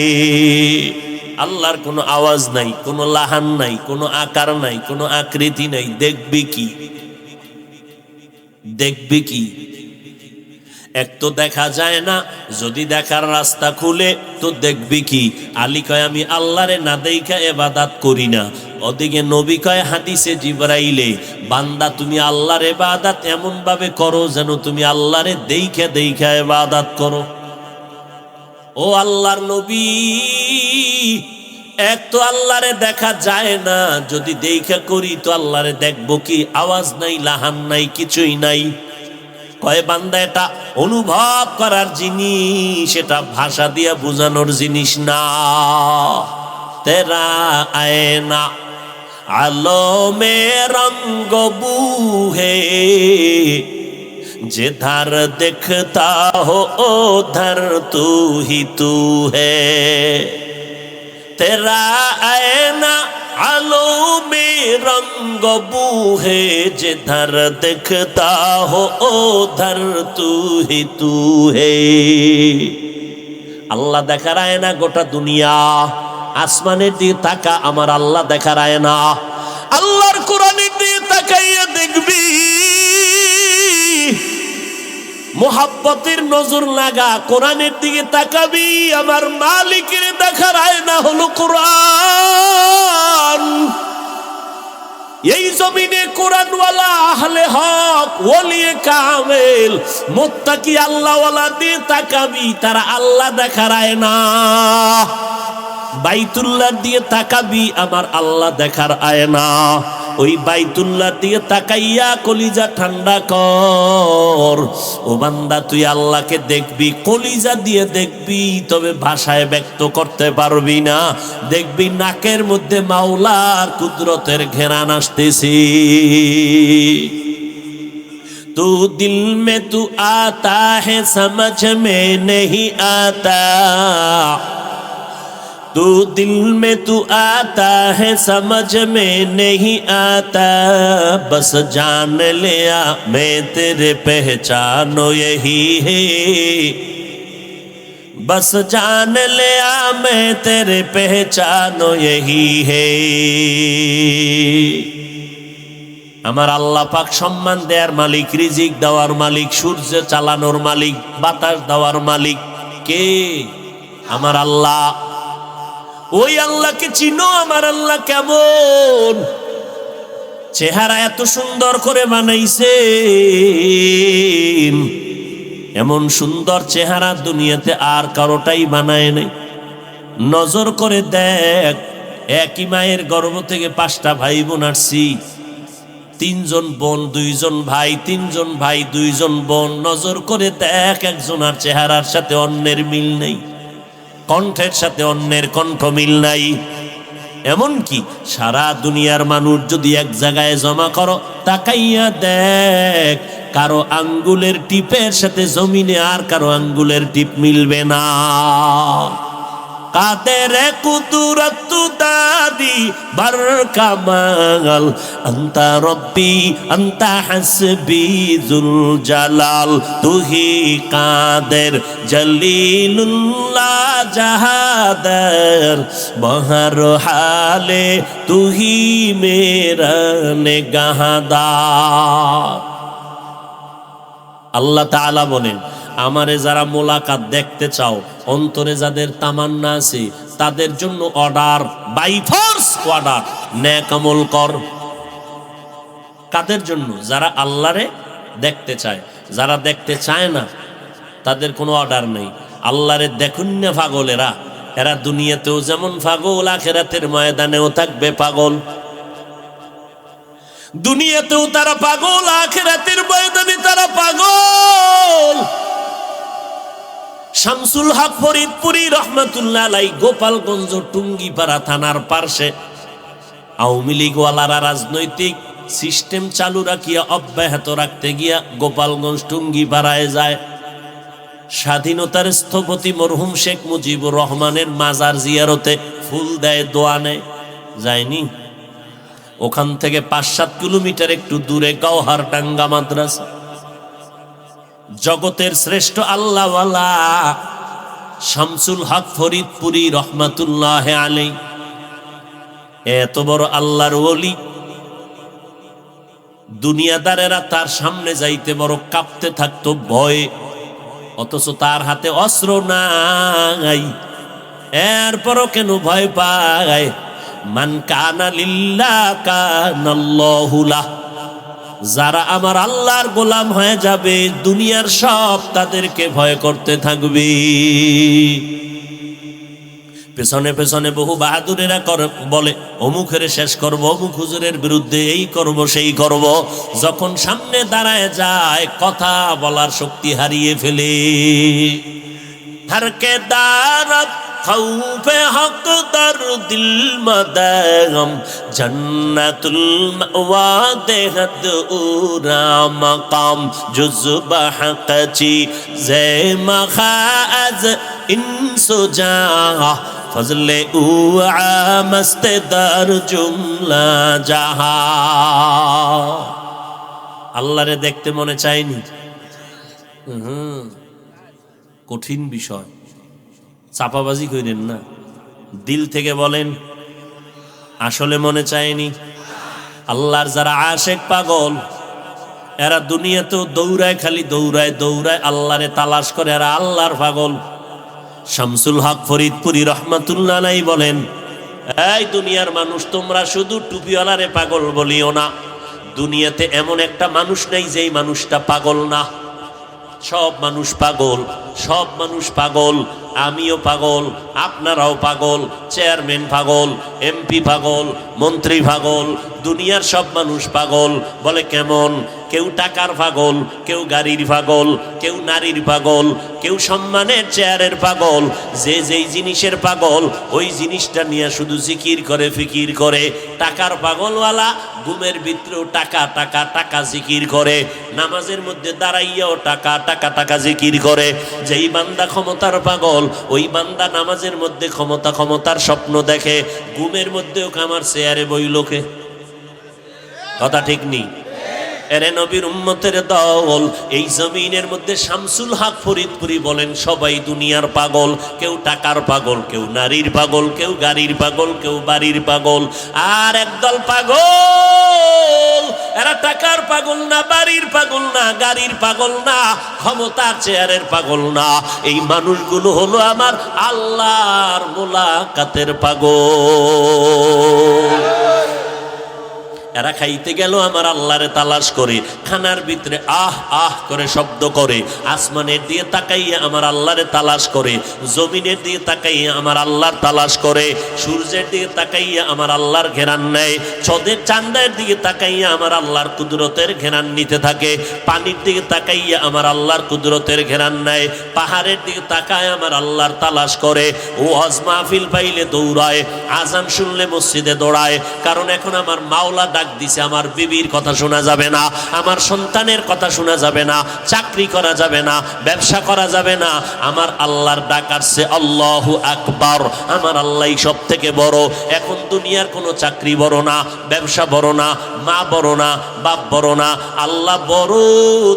S1: আল্লাহর কোনো আওয়াজ নাই, কোনো লাহান নাই, কোনো আকার নাই, কোনো আকৃতি নাই। দেখবি কি? দেখবি কি? এক তো দেখা যায় না, যদি দেখার রাস্তা খুলে তো দেখবি কি? আলী কয়, আমি আল্লাহরে না দেইখা ইবাদত করি না। ওদিকে নবী কয় হাদিসে জিবরাইলে, বান্দা তুমি আল্লাহর ইবাদত এমন ভাবে করো যেন তুমি আল্লাহরে দেইখা দেইখা ইবাদত করো। ও আল্লাহর নবী, এক তো আল্লাহরে দেখা যায় না, যদি দেখা করি তো আল্লাহরে দেখবো কি? আওয়াজ নাই, লাহান নাই, কিছুই নাই। কয় বান্দা, এটা অনুভব করার জিনিস, এটা ভাষা দিয়া বোঝানোর জিনিস না। তেরা আয়না আলো মে রঙ্গ বুহে, जिधर दिखता हो उधर तू ही तू है। तेरा आईना आलो में रंग बू है, जिधर दिखता हो उधर तू ही तू है। আল্লাহ দেখার আয়না গোটা দুনিয়া। আসমানের দিকে তাকা, আমার আল্লাহ দেখার আয়না। আল্লাহর কোরআনের দিকে তাকাইয়া দেখবি, মোহাব্বতের নজর লাগা, কোরআনের দিকে তাকাবি, আমার মালিকের দেখার আয়না হলো কোরআন। এই জমিনে কোরআনওয়ালা আহলে হক, ওলিয়ে কামেল, মুত্তাকি আল্লাহওয়ালা দিয়ে তাকাবি, তারা আল্লাহ দেখার আয়না। বাইতুল্লাহ দিয়ে তাকাবি, আমার আল্লাহ দেখার আয়না। ওই বাইতুল্লাহ দিয়ে তাকাইয়া কলিজা ঠান্ডা কর। ও বান্দা, তুই আল্লাহকে দেখবি, কলিজা দিয়ে দেখবি, তবে ভাষায় ব্যক্ত করতে পারবি না। দেখবি নাকের মধ্যে মাওলার কুদরতের ঘেরান আসতেছি। तू दिल में तू आता है समझ में नहीं आता, तू दिल में तू आता है समझ में नहीं आता, बस जान लिया मैं तेरे पहचानो यही है, बस जान लिया मैं तेरे पहचानो यही है। আমার আল্লাহ পাক সম্মান দেওয়ার মালিক, রিজিক দেওয়ার মালিক, সূর্য চালানোর মালিক, বাতাস দেওয়ার মালিক কে? আমার আল্লাহ। ওই আল্লাহকে চিনো? আমার আল্লাহ কেমন? চেহারা এত সুন্দর করে বানাইছে, এমন সুন্দর চেহারা দুনিয়াতে আর কারোটাই বানায় নাই। নজর করে দেখ, একই মায়ের গর্ভ থেকে 5টা ভাই বোন আসছি, 3 জন বোন 2 জন ভাই, 3 জন ভাই 2 জন বোন। নজর করে দেখ, একজনের চেহারার সাথে অন্যের মিল নেই, কণ্ঠের সাথে অন্যের কণ্ঠ মিল নাই। এমন কি সারা দুনিয়ার মানুষ যদি এক জায়গায় জমা করো, তাকাইয়া দেখ, কারো আঙ্গুলের টিপের সাথে জমিনে আর কারো আঙ্গুলের টিপ মিলবে না। কাদের কুদরত দাদি বার কামাল, আন্তা রব্বি আন্তা হাসবি জুল জালাল, তুহি কাদের জলিলুল্লাহ জাহাদার, বহর হালে তুহি মেরা নেগাহদার। আল্লাহ তাআলা বলেন, আমারে যারা মোলাকাত দেখতে চাও, অন্তরে যাদের তামান্না আছে, তাদের জন্য অর্ডার, বাই ফোর্স অর্ডার, নেক আমল কর। কাদের জন্য? যারা আল্লাহরে দেখতে চায়। যারা দেখতে চায় না তাদের কোনো অর্ডার নেই। আল্লাহরে দেখুন না পাগলেরা, এরা দুনিয়াতেও যেমন পাগল, আখিরাতের ময়দানেও থাকবে পাগল। দুনিয়াতেও তারা পাগল, আখিরাতের ময়দানে তারা পাগল। শামসুল হক ফরিদপুরি রহমাতুল্লাহ আলাই গোপালগঞ্জ টুঙ্গিপাড়া থানার পার্শ্বে আওয়ামী লীগওয়ালারা রাজনৈতিক সিস্টেম চালু রাখিয়া অব্যাহত রাখতে গিয়া গোপালগঞ্জ টুঙ্গিপাড়ায় যায়। স্বাধীনতার স্থপতি মরহুম শেখ মুজিবুর রহমানের মাজার জিয়ারতে ফুল দেয়, দোয়া নেয়। যায়নি? ওখান থেকে 5-7 কিলোমিটার একটু দূরে গওহারডাঙ্গা মাদ্রাসা। জগতের শ্রেষ্ঠ আল্লাহওয়ালা শামসুল হক ফরিদপুরি রহমাতুল্লাহ আলাইহি, এত বড় আল্লাহর ওলি, দুনিয়াদারেরা তার সামনে যাইতে বড় কাঁপতে থাকতো ভয়ে, অথচ তার হাতে অস্ত্র নাই। এরপরও কেন ভয় পায়? মান কানা লিল্লাহ কানাল্লাহু লাহ। যারা আমার আল্লাহর গোলাম হয়ে যাবে, দুনিয়ার সব তাদেরকে ভয় করতে থাকবে। পেছনে পেছনে বহু বাহাদুরেরা বলে, অমুকের শেষ করব, অমুক হুজুরের বিরুদ্ধে এই করব সেই করব। যখন সামনে দাঁড়ায় যায়, কথা বলার শক্তি হারিয়ে ফেলে। হরকে দারত খৌফে হক দর দিল মদগম, জন্নতুল মাওয়া দেহদ উরা মকাম, জুজবা হকচি জে মখাজ ইনসুজা, ফজলে উ আমস্ত দর জুমলা জাহা। আল্লাহরে দেখতে মনে চায়নি? কঠিন বিষয়, চাপাবাজি করেন না, দিল থেকে বলেন, আসলে মনে চায়নি? আল্লাহর যারা আশেক পাগল, এরা দুনিয়াতেও দৌড়ায়, খালি দৌড়ায় দৌড়ায়, আল্লাহরে তালাশ করে, এরা আল্লাহর পাগল। শামসুল হক ফরিদপুরি রহমাতুল্লাহ আলাইহি বলেন, এই দুনিয়ার মানুষ, তোমরা শুধু টুপিওয়ালারে পাগল বলিও না। দুনিয়াতে এমন একটা মানুষ নেই যেই মানুষটা পাগল না। সব মানুষ পাগল, সব মানুষ পাগল। আমিও পাগল, আপনারাও পাগল, চেয়ারম্যান পাগল, এমপি পাগল, মন্ত্রী পাগল, দুনিয়ার সব মানুষ পাগল। বলে কেমন? কেউ টাকার পাগল, কেউ গাড়ির পাগল, কেউ নারীর পাগল, কেউ সম্মানের চেয়ারের পাগল। যে যেই জিনিসের পাগল ওই জিনিসটা নিয়ে শুধু জিকির করে, ফিকির করে। টাকার পাগলওয়ালা ঘুমের ভিতরেও টাকা টাকা টাকা জিকির করে, নামাজের মধ্যে দাঁড়াইয়াও টাকা টাকা টাকা জিকির করে। যেই বান্দা ক্ষমতার পাগল ওই বান্দা নামাজের মধ্যে ক্ষমতা ক্ষমতার স্বপ্ন দেখে, ঘুমের মধ্যেও আমার চেয়ারে বইলোকে। কথা ঠিক নেই? এরে নবীর উম্মতের দল, এই জমিনের মধ্যে শামসুল হক ফরিদপুরি বলেন সবাই দুনিয়ার পাগল। কেউ টাকার পাগল, কেউ নারীর পাগল, কেউ গাড়ির পাগল, কেউ বাড়ির পাগল। আর একদল পাগল, এরা টাকার পাগল না, বাড়ির পাগল না, গাড়ির পাগল না, ক্ষমতার চেয়ারের পাগল না। এই মানুষগুলো হলো আমার আল্লাহর মোলাকাতের পাগল। এরা খাইতে গেল আমার আল্লাহরে তালাশ করে, খানার ভিতরে আহ আহ করে শব্দ করে, আসমানের দিয়ে তাকাইয়া আমার আল্লাহরে তালাশ করে, জমিনের দিয়ে তাকাইয়া আমার আল্লাহর তালাশ করে, সূর্যের দিকে তাকাইয়া আমার আল্লাহর ঘেরান নেয়, চঁদের চাঁদের দিকে তাকাইয়া আমার আল্লাহর কুদরতের ঘেরান নিতে থাকে, পানির দিকে তাকাইয়া আমার আল্লাহর কুদরতের ঘেরান নেয়, পাহাড়ের দিকে তাকায় আমার আল্লাহর তালাশ করে। ও হজ মাহফিল পাইলে দৌড়ায়, আজান শুনলে মসজিদে দৌড়ায়। কারণ এখন আমার মাওলা ডাক দিছে, আমার বিবির কথা শোনা যাবে না, আমার সন্তানের কথা শোনা যাবে না, চাকরি করা যাবে না, ব্যবসা করা যাবে না। আমার আল্লাহর ডাক আসছে, আল্লাহু আকবার, আমার আল্লাহই সব থেকে বড়। এখন দুনিয়ার কোনো চাকরি বড় না, ব্যবসা বড় না, মা বড় না, বাপ বড় না, আল্লাহ বড়।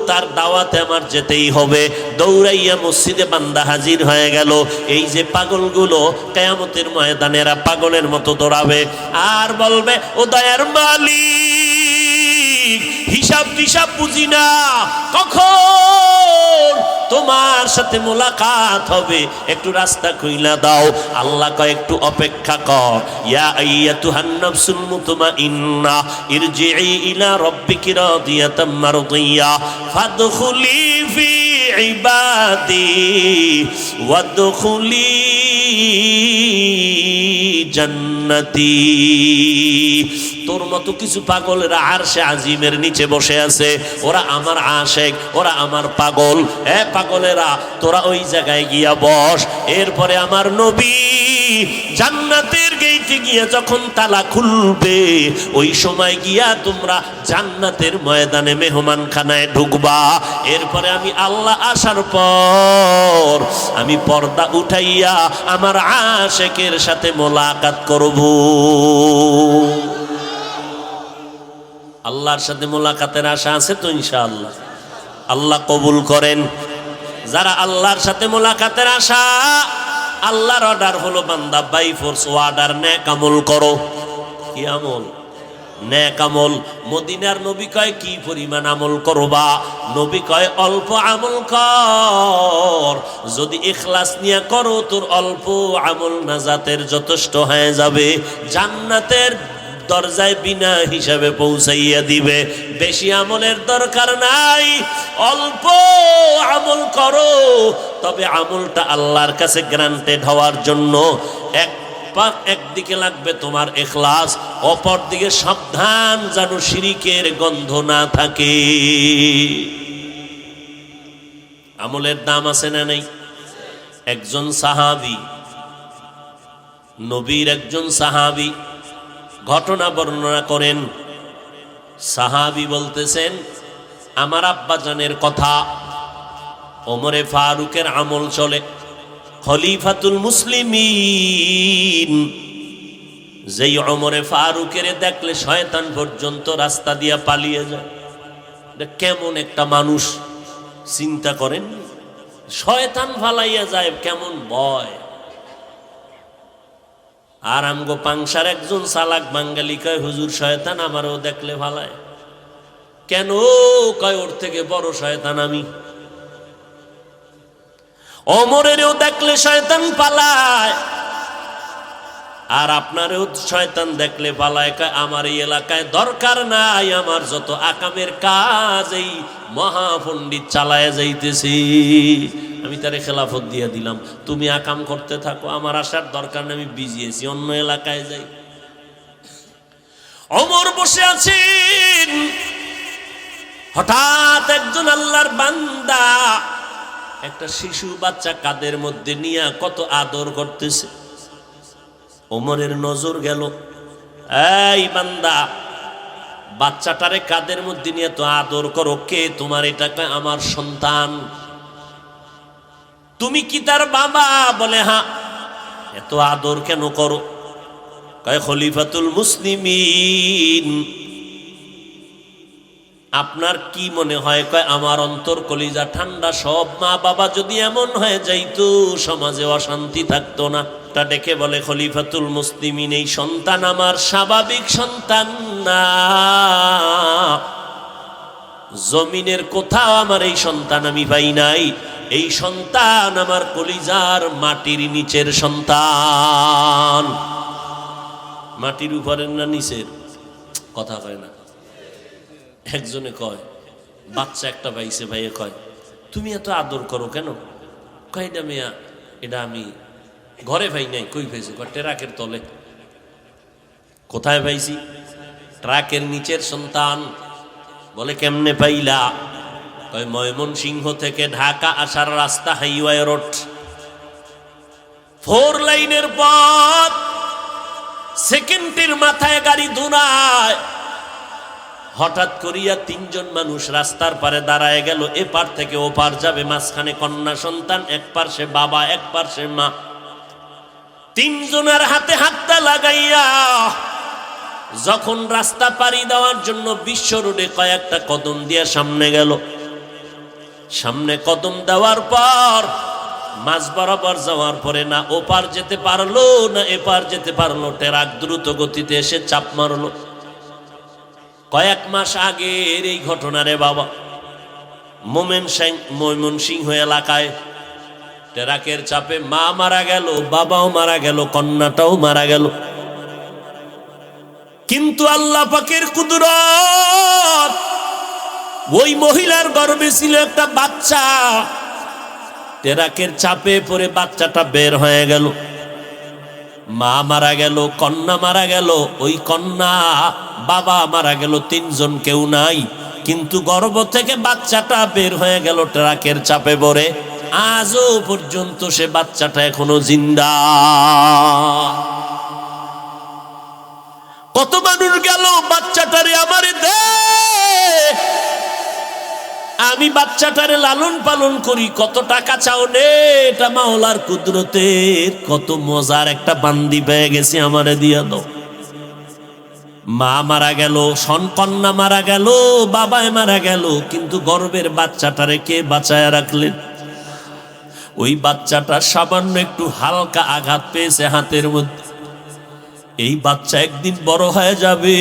S1: তার দাওয়াতে আমার যেতেই হবে। দৌড়াইয়া মসজিদে বান্দা হাজির হয়ে গেল। এই যে পাগলগুলো কিয়ামতের ময়দানে এরা পাগলের মতো দৌড়াবে আর বলবে, ও দয়ার মালিক, হিসাব টিসাব বুঝি না, কখন তোমার সাথে মোলাকাত হবে, একটু রাস্তা খুইলা দাও। আল্লাহ কয় একটু অপেক্ষা কর। ইয়া আইয়াতুহান নাফসুল মুতমাইন্নাহ ইরজিই ইলা রাব্বিকি রাদিয়াতাম মারদিয়া ফাদখুলি ফি ইবাদি ওয়াদখুলি জান্নাতি। তোর মতো কিছু পাগলেরা আরশে আজিমের নিচে বসে আছে, ওরা আমার আশেক, ওরা আমার পাগল। এ পাগলেরা, তোরা ওই জায়গায় গিয়া বস। এরপরে আমার নবী জান্নাতের গেইটে গিয়া যখন তালা খুলবে, ওই সময় গিয়া তোমরা জান্নাতের ময়দানে মেহমানখানায় ঢুকবা। এরপরে আমি আল্লাহ আসার পর আমি পর্দা উঠাইয়া আমার আশেকের সাথে মোলাকাত করব। আল্লাহর সাথে মোলাকাতের আশা আছে তো ইনশাআল্লাহ? আল্লাহ কবুল করেন। যারা আল্লাহর সাথে মোলাকাতের আশা, আল্লাহর অর্ডার হলো বান্দা বাই ফোর্স অর্ডার, নেক আমল করো। কি আমল? নেক আমল। মদিনার নবী কয় কি পরিমাণ আমল করবা? নবী কয় অল্প আমল কর, যদি ইখলাস নিয়ে করো তোর অল্প আমল নাজাতের যথেষ্ট হয়ে যাবে, জান্নাতের দরজায় বিনা হিসাবে পৌঁছাইয়া দিবে। বেশি আমলের দরকার নাই, অল্প আমল করো, তবে আমলটা আল্লাহর কাছে গ্রান্টেড হওয়ার জন্য একদিকে লাগবে তোমার ইখলাস, অপর দিকে সাবধান যেন শিরিকের গন্ধ না থাকে। আমলের দাম আছে না নাই? একজন সাহাবী, নবীর একজন সাহাবী ঘটনা বর্ণনা করেন। সাহাবী বলতেছেন, আমার আব্বাজানের কথা, ওমরে ফারুকের আমল চলে, খলিফাতুল মুসলিমিন। যেই ওমরে ফারুকের দেখলে শয়তান পর্যন্ত রাস্তা দিয়া পালিয়ে যায়। কেমন একটা মানুষ চিন্তা করেন, শয়তান ফালাইয়া যায়, কেমন ভয়। আর আমগো পাংশার একজন চালাক বাঙালি কয়, হুজুর শয়তান আমারও দেখলে ফালায়। কেন? কয় ওর থেকে বড় শয়তান আমি। ওমরেরও দেখলে শয়তান পালায়, আর আপনারও শয়তান দেখলে পালায়। কয় আমার এই এলাকায় দরকার নাই, আমার যত আকামের কাজ এই মহাপণ্ডিত চালায় যাইতেছি। আমি তারে খেলাফত দিয়ে দিলাম, তুমি আকাম করতে থাকো, আমার আসার দরকার নেই, আমি বিজি আছি, অন্য এলাকায় যাই। ওমর বসে আছেন, হঠাৎ একজন আল্লাহর বান্দা একটা শিশু বাচ্চা কাদের মধ্যে নিয়ে কত আদর করতেছে। ওমরের নজর গেল, এই বান্দা, বাচ্চাটারে কাদের মধ্যে নিয়ে তো আদর করো, কে তোমার? এটা কয় আমার সন্তান। তুমি কি তার বাবা? বলে হ্যাঁ। এত আদর কেন করো? কয় খলিফাতুল মুসলিমিন। আপনার কি মনে হয়? কয় আমার অন্তর কলিজা ঠান্ডা। সব মা বাবা যদি এমন হয়ে যাইতো, সমাজে অশান্তি থাকতো না। তা ডেকে বলে খলিফাতুল মুসলিমিন, এই সন্তান আমার স্বাভাবিক সন্তান না, জমিনের কোথাও আমার এই সন্তান আমি পাই নাই। এই সন্তান আমার কলিজার মাটির নিচের সন্তান। মাটির উপরের না নিচের? কথা কয় না। একজনে কয় বাচ্চা একটা পাইছে, ভাইয়ে কয় তুমি এত আদর করো কেন? কয় না মিয়া, এটা আমি ঘরে পাই নাই। কই পাইছি? কয় ট্রাকের তলে। কোথায় পাইছি? ট্রাকের নিচের সন্তান। বলে কেমনে পাইলা? কয় ময়মনসিংহ থেকে ঢাকা আসার রাস্তা, হাইওয়ে রোড, 4 লাইনের পথ, সেকেন্ডের মাথায় গাড়ি দৌড়ায়। হঠাৎ করিয়া 3 জন মানুষ রাস্তার পারে দাঁড়ায় গেল, এপার থেকে ওপার যাবে, মাঝখানে কন্যা সন্তান, এক পার্শ্বে বাবা, এক পার্শ্বে মা। 3 জনের হাতে হাতটা লাগাইয়া যখন রাস্তা পাড়ি দেওয়ার জন্য বিশ্ব রোডে কয়েকটা কদম দিয়ে সামনে গেল। সামনে কদম দেওয়ার পর মাঝ বরাবর যাওয়ার পরে না ওপার যেতে পারলো না এপার যেতে পারলো, ট্রাক দ্রুত গতিতে এসে চাপ মারলো। কয়েক মাস আগের এই ঘটনা রে বাবা। ময়মনসিংহ এলাকায় ট্রাকের চাপে মা মারা গেল, বাবাও মারা গেল, কন্যাটাও মারা গেল। কিন্তু আল্লাহ পাকের কুদরত, ওই মহিলার গর্ভে ছিল একটা বাচ্চা। ট্রাকের চাপে পড়ে বাচ্চাটা বের হয়ে গেল, মা মারা গেল, কন্যা মারা গেল, ওই কন্যা বাবা মারা গেল, 3 জন কেউ নাই। কিন্তু গর্ভ থেকে বাচ্চাটা বের হয়ে গেল ট্রাকের চাপে পড়ে। আজও পর্যন্ত সে বাচ্চাটা এখনো জিন্দা। কত মানুষ গেল, বাচ্চাটারে আমারে দে, আমি বাচ্চাটারে লালন পালন করি। কত টাকা চাও নে, এটা মাওলার কুদরতের। কত মজার একটা বান্দি পেয়ে গেছি, আমারে দিয়া দাও। মা মারা গেল, কন্যা মারা গেল, বাবায় মারা গেল, কিন্তু গর্ভের বাচ্চাটারে কে বাঁচায় রাখলেন? ওই বাচ্চাটা সামান্য একটু হালকা আঘাত পেয়েছে হাতের মধ্যে। এই বাচ্চা একদিন বড় হয়ে যাবে।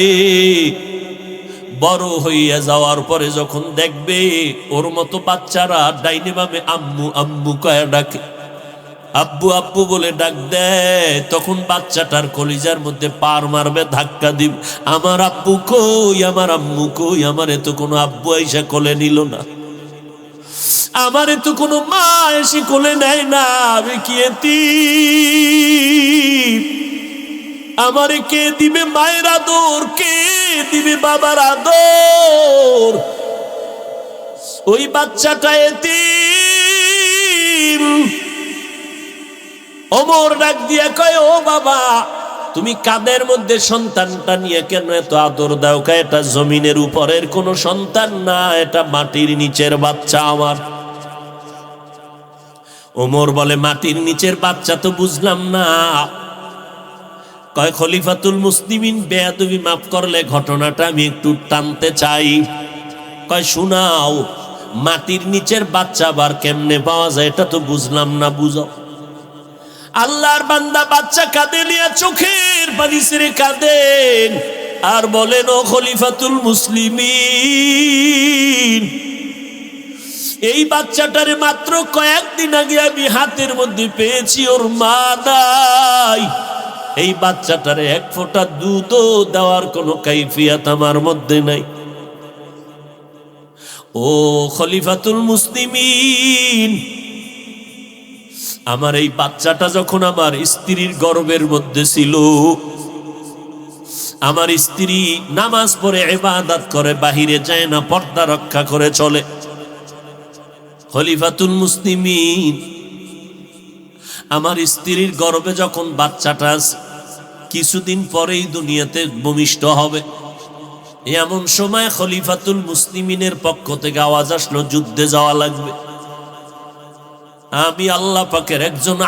S1: বড় হইয়া যাওয়ার পরে যখন দেখবে ওর মতো বাচ্চারা ডাইনে বামে আম্মু আম্মু কয়ে ডাকে, আব্বু আব্বু বলে ডাক দেয়, তখন বাচ্চাটার কলিজার মধ্যে পার মারবে, ধাক্কা দিবে, আমার আব্বু কই, আমার আম্মু কই? আমারে তো কোনো আব্বু এসে কোলে নিল না, আমারে তো কোনো মা এসে কোলে নেয় না, আমি কি এতিম? আমারে কে দিবে মায়ের আদর, কে দিবে বাবার আদর? ওই বাচ্চাটা এতিম। ওমর ডাক দিয়া কয়, ও বাবা, তুমি কাদের মধ্যে সন্তানটা নিয়ে কেন এত আদর দাও? কয় এটা জমিনের উপরের কোনো সন্তান না, এটা মাটির নিচের বাচ্চা আমার। ওমর বলে, মাটির নিচের বাচ্চা তো বুঝলাম না। কয় খলিফাতুল মুসলিমিন, বেয়াদবি মাফ করলে ঘটনাটা আমি একটু টানতে চাই। কয় শোনাও, মাটির নিচের বাচ্চা আবার কেমনে পাওয়া যায় এটা তো বুঝলাম না, বুঝাও। আল্লাহর বান্দা বাচ্চা কাঁদে নিয়ে চোখের পানি ছেড়ে কাঁদেন আর বলেন, ও খলিফাতুল মুসলিমিন, এই বাচ্চাটারে মাত্র কয়েকদিন আগে আমি হাতের মধ্যে পেয়েছি, ওর মা নাই। এই বাচ্চাটারে 1 ফোঁটা দুধও দেওয়ার কোনো কাইফিয়াত আমার মধ্যে নাই। ও খলিফাতুল মুসলিমিন, আমার এই বাচ্চাটা যখন আমার স্ত্রীর গর্ভের মধ্যে ছিল, আমার স্ত্রী নামাজ পড়ে ইবাদত করে, বাহিরে যায় না, পর্দা রক্ষা করে চলে। খলিফাতুল মুসলিমিন আমার স্ত্রীর গর্ভে যখন বাচ্চাটা আছে, কিছুদিন পরেই দুনিয়াতে ভূমিষ্ঠ হবে। এমন সময় খলিফাতুল মুসলিমিনের পক্ষ থেকে আওয়াজ আসলো, যুদ্ধে যাওয়া লাগবে। আমি আল্লাহ পাকের একজন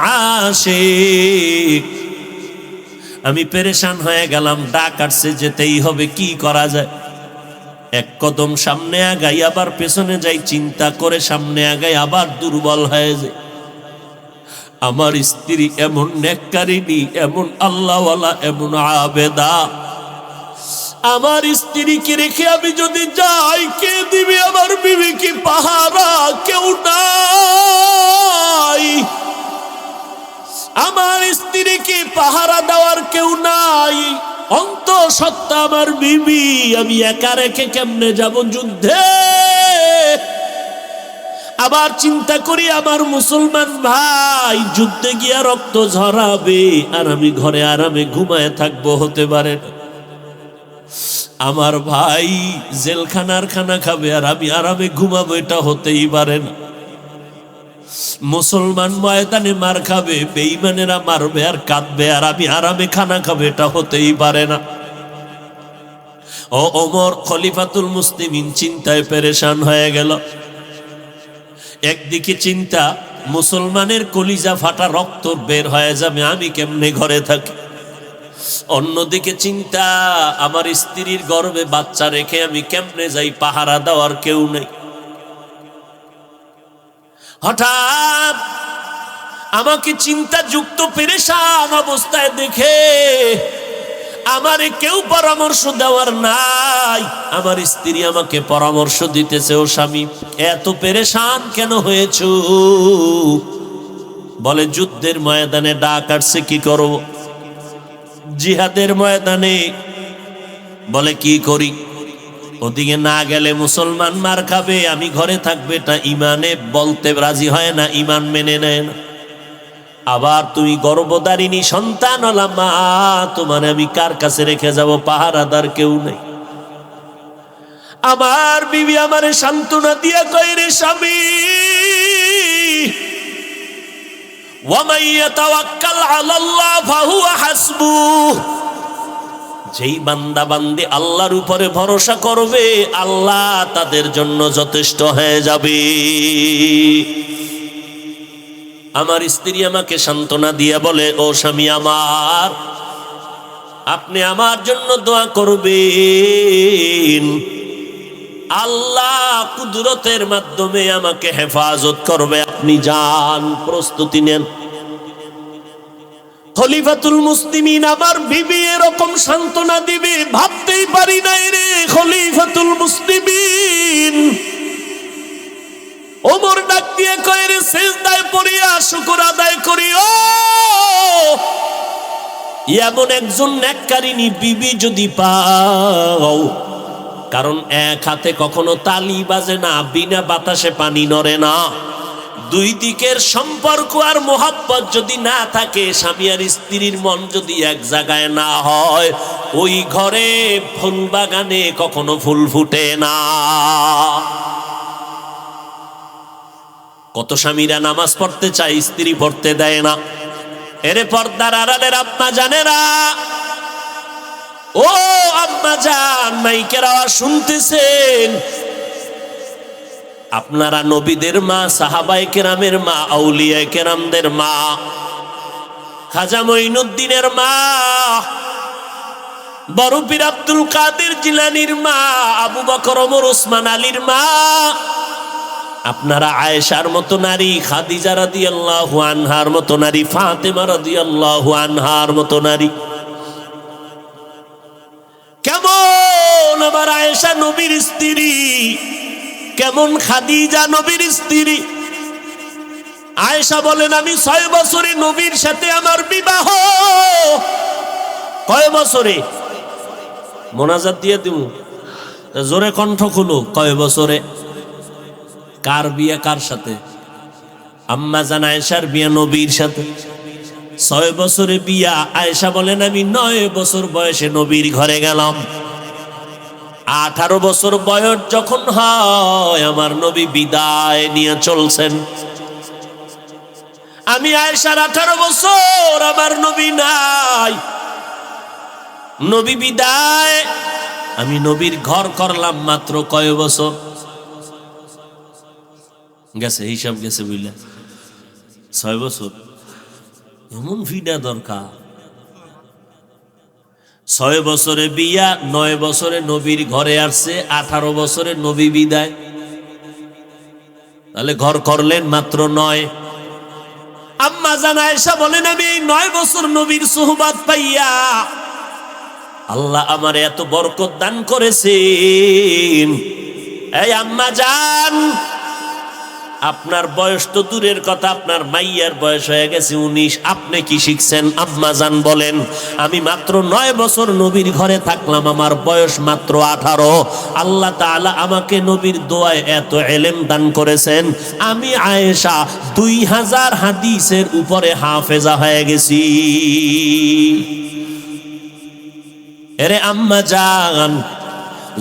S1: আশিক, আমি পেরেশান হয়ে গেলাম। ডাক আসছে, যেতেই হবে, কি করা যায়? এক কদম সামনে আগাই, আবার পেছনে যাই, চিন্তা করে সামনে আগাই, আবার দুর্বল হয়ে যায়। আমার স্ত্রী এমন নেককারিনী, এমন আল্লাহওয়ালা, এমন আবেদা। আমার স্ত্রীকে রেখে আমি যদি যাই, কে দিবে আমার বিবি কি পাহারা? কেউ নাই। আমার স্ত্রীকে পাহারা দেওয়ার কেউ নাই। অন্তঃসত্ত্বা আমার বিবি, আমি একা রেখে কেমনে যাব যুদ্ধে? আবার চিন্তা করি, আমার মুসলমান ভাই যুদ্ধে গিয়া রক্ত ঝরাবে, আর আমি ঘরে আরামে ঘুমায় থাকবো, হতে পারে না। আমার ভাই জেলখানার খানা খাবে, আর আমি আরামে ঘুমাবো, এটা হতেই পারে না। মুসলমান ময়দানে মার খাবে, বেঈমানেরা মারবে আর কাঁদবে, আর আমি আরামে খানা খাবে, এটা হতেই পারে না। ও ওমর খলিফাতুল মুসলিমিন চিন্তায় পেরেশান হয়ে গেল। একদিকে চিন্তা, মুসলমানের কলিজা ফাটা, রক্ত বের হয়ে যাবে, আমি কেমনে ঘরে থাকি। অন্যদিকে চিন্তা, আমার স্ত্রীর গর্ভে বাচ্চা রেখে আমি কেমনে যাই, পাহারা দেওয়ার কেউ নেই। হঠাৎ আমাকে চিন্তা যুক্ত পেরেশান অবস্থায় দেখে আমারে কেউ পরামর্শ দেওয়ার নাই। আমার স্ত্রী আমাকে পরামর্শ দিতেছে, ও স্বামী, এত পেরেশান কেন হয়েছ? বলে, যুদ্ধের ময়দানে ডাক আসছে, কি করব? জিহাদের ময়দানে। বলে, কি করি? ওদিকে না গেলে মুসলমান মার খাবে, আমি ঘরে থাকবে, এটা ইমানে বলতে রাজি হয় না, ইমান মেনে নেয় না। আবার তুমি গর্ভধারিণী সন্তান ওলা মা, তোমার আমি কার কাছে রেখে যাব? পাহারাদার কেউ নেই। আমার বিবি আমারে সান্ত্বনা দিয়া কয়, রে স্বামী, ওয়ামান ইয়াতাওয়াক্কাল আলাল্লাহ ফাহুয়া হাসবুহ। যেই বান্দা বান্দি আল্লাহর উপরে ভরসা করবে, আল্লাহ তাদের জন্য যথেষ্ট হয়ে যাবে। আমার স্ত্রী আমাকে সান্ত্বনা দিয়ে বলে, ও স্বামী আমার, আপনি আমার জন্য দোয়া করবেন, আল্লাহ কুদরতের মাধ্যমে আমাকে হেফাজত করবে, আপনি যান, প্রস্তুতি নেন। খলিফাতুল মুসলিমিন আমার বিবি এরকম সান্ত্বনা দিবে ভাবতেই পারি নাই রে। খলিফাতুল মুসলিমিন ওমর ডাক দিয়ে কয়, রে সিজদায় পড়িয়া শুকর আদায় করিও। এমন একজন নেককারিনী বিবি যদি পাও, কারণ এক হাতে কখনো তালি বাজে না, বিনা বাতাসে পানি নড়ে না। দুই দিকের সম্পর্ক আর মোহাব্বত যদি না থাকে, স্বামী আর স্ত্রীর মন যদি এক জায়গায় না হয়, ওই ঘরে ফুল বাগানে কখনো ফুল ফুটে না। কত স্বামীরা নামাজ পড়তে চায়, স্ত্রী পড়তে দেয় না। এরে পর্দার আড়ালের আম্মা জানেরা, ও আম্মা জান, মাইকের আওয়াজ শুনতেছেন? আপনারা নবীদের মা, সাহাবায়ে কেরামের মা, আউলিয়ায়ে কেরামদের মা, খাজা মঈনুদ্দিনের মা, বড় পীর আব্দুল কাদের জিলানীর মা, আবু বকর, ওমর, ওসমান, আলীর মা। আপনারা আয়েশার মতো নারী, খাদিজা রাদিয়াল্লাহু আনহার মতো নারী, ফাতেমা রাদিয়াল্লাহু আনহার মতো নারী। কেমন আমার আয়েশা নবীর স্ত্রী, কেমন খাদিজা নবীর স্ত্রী। আয়েশা বলেন, আমি 6 বছরে নবীর সাথে আমার বিবাহ। কয় বছরে? মোনাজাত দিয়ে দিব, জোরে কণ্ঠ খুলো। কয় বছরে? কার বিয়ে কার সাথে? আম্মা জান আয়েশার বিয়া নবীর সাথে 6 বছরে বিয়া। আয়েশা বলেন আমি 9 বছর বয়সে নবীর ঘরে গেলাম। 18 বছর বয়স যখন হয় আমার নবী বিদায় নিয়ে চলছেন। আমি আয়েশার 18 বছর, আমার নবী নাই, নবী বিদায়। আমি নবীর ঘর করলাম মাত্র কয় বছর গেছে, হিসাব গেছে বুঝলে 6 বছর। এমন ভিড়া দরকার। 6 বছরে বিয়া, 9 বছরে নবীর ঘরে আসছে, 18 বছরে নবী বিদায়, তাহলে ঘর করলেন মাত্র 9। আম্মা জান আয়েশা বলেন আমি এই 9 বছর নবীর সুহবাত পাইয়া আল্লাহ আমার এত বরকত দান করেছেন। এই আম্মা জান, আপনার বয়স তো দূরের কথা, আপনার মাইয়ার বয়স হয়ে গেছে 19, আপনি কি শিখছেন? আম্মা জান বলেন আমি মাত্র 9 বছর নবীর ঘরে থাকলাম, আমার বয়স মাত্র 18। আল্লাহ তাআলা আমাকে নবীর দোয়ায় এত ইলম দান করেছেন, আমি আয়েশা 2000 হাদিসের উপরে হাফেজা হয়ে গেছি। এরে আম্মা জান,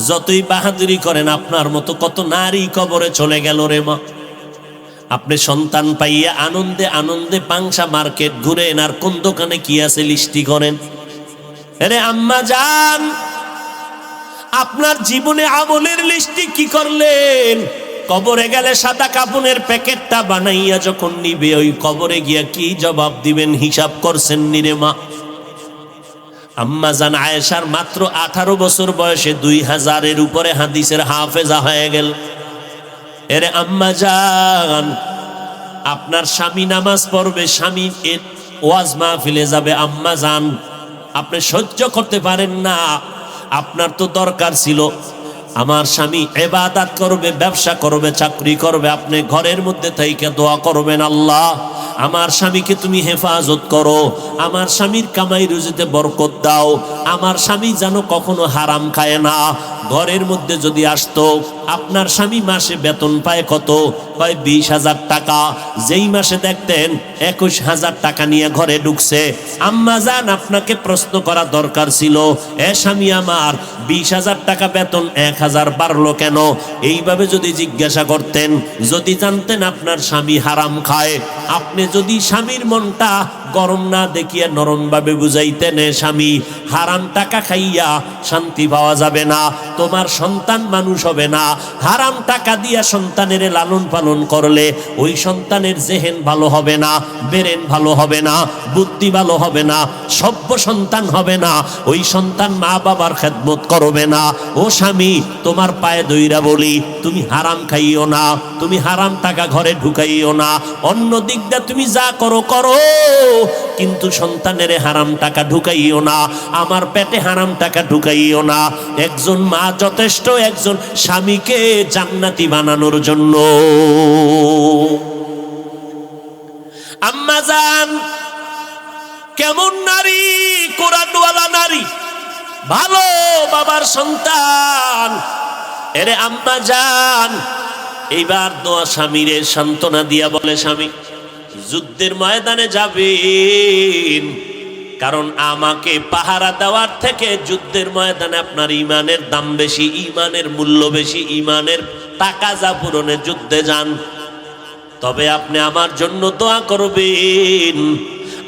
S1: যতই বাহাদুরি করেন আপনার মতো কত নারী কবরে চলে গেল রে মা। আপনি সন্তান পাইয়া আনন্দে আনন্দে পাংশা মার্কেট ঘুরেন আর কোন দোকানে কি আছে লিস্টি করেন। আরে আম্মা জান, আপনার জীবনে আমলের লিস্টি কি করলেন? কবরে গেলে সাদা কাপনের প্যাকেটটা বানাইয়া যখন নিবে, ওই কবরে গিয়া কি জবাব দিবেন হিসাব করছেন নিরে মা? আম্মা জান আয়েশার মাত্র 18 বছর বয়সে 2000-এর উপরে হাদিসের হাফেজা হয়ে গেল। এরে আম্মা জান, আপনার স্বামী নামাজ পড়বে, স্বামী ওয়াজ মাহফিলে যাবে, আম্মা জান আপনি সহ্য করতে পারেন না। আপনার তো দরকার ছিল আমার স্বামী ইবাদত করবে, ব্যবসা করবে, চাকরি করবে, আপনি ঘরের মধ্যে থেকে দোয়া করবেন আল্লাহ আমার স্বামীকে তুমি হেফাজত করো, আমার স্বামীর কামাই রুজিতে বরকত দাও, আমার স্বামী যেন কখনো হারাম খায় না। ঘরের মধ্যে যদি আসতো, আপনার স্বামী মাসে বেতন পায় কত? কয় 20,000 টাকা। যেই মাসে দেখতেন 21,000 টাকা নিয়ে ঘরে ঢুকছে, আম্মা জান আপনাকে প্রশ্ন করা দরকার ছিল, এ স্বামী আমার 20,000 টাকা বেতন 1,000 বাড়লো কেন? এইভাবে যদি জিজ্ঞাসা করতেন, যদি জানতেন আপনার স্বামী হারাম খায়, আপনি যদি স্বামীর মনটা গরম না দেখিয়া নরম ভাবে বুঝাইতেন, স্বামী হারাম টাকা খাইয়া শান্তি পাওয়া যাবে না, তোমার সন্তান মানুষ হবে না, হারাম টাকা দিয়া সন্তানের লালন পালন করলে ওই সন্তানের জেহেন ভালো হবে না, ব্রেন ভালো হবে না, বুদ্ধি ভালো হবে না, সভ্য সন্তান হবে না, ওই সন্তান মা বাবার খেদমত করবে না। ও স্বামী, তোমার পায়ে দইরা বলি, তুমি হারাম খাইও না, তুমি হারাম টাকা ঘরে ঢুকাইও না, অন্য দিক দিয়ে তুমি যা করো করো, কিন্তু সন্তানের হারাম টাকা ঢুকাইও না, আমার পেটে হারাম টাকা ঢুকাইও না। একজন মা যথেষ্ট একজন স্বামীকে জান্নাতি বানানোর জন্য। আম্মা জান কেমন নারী? কোরআনওয়ালা নারী, ভালো বাবার সন্তান। এরে আম্মা জান, এইবার দোয়া স্বামীরে সান্ত্বনা দিয়া বলে, স্বামী যুদ্ধের ময়দানে যাবেন, কারণ আমাকে পাহারা দেওয়ার থেকে যুদ্ধের ময়দানে আপনার ইমানের দাম বেশি, ইমানের মূল্য বেশি, ইমানের তাকাজা পূরণে যুদ্ধে যান। তবে আপনি আমার জন্য দোয়া করবেন,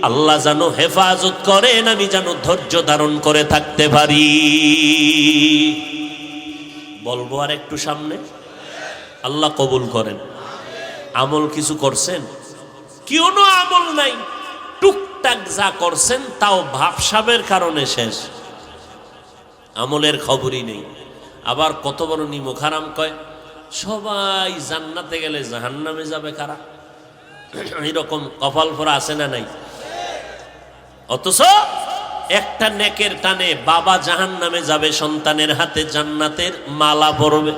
S1: আল্লাহ যেন হেফাজত করেন, আমি যেন ধৈর্য ধারণ করে থাকতে পারি। বলবো আর একটু সামনে, আল্লাহ কবুল করেন। আমল কিছু করছেন? কোনো আমল নাই, টুকটাক যা করছেন তাও ভাবসাবের কারণে শেষ, আমলের খবরই নেই। আবার কত বড় নিমুখ হারাম কয়, সবাই জান্নাতে গেলে জাহান্নামে যাবে কারা? এরকম কপাল পরা আছে না নাই? অথচ একটা নেকের টানে বাবা জাহান্নামে যাবে, সন্তানের হাতে জান্নাতের মালা পরবে।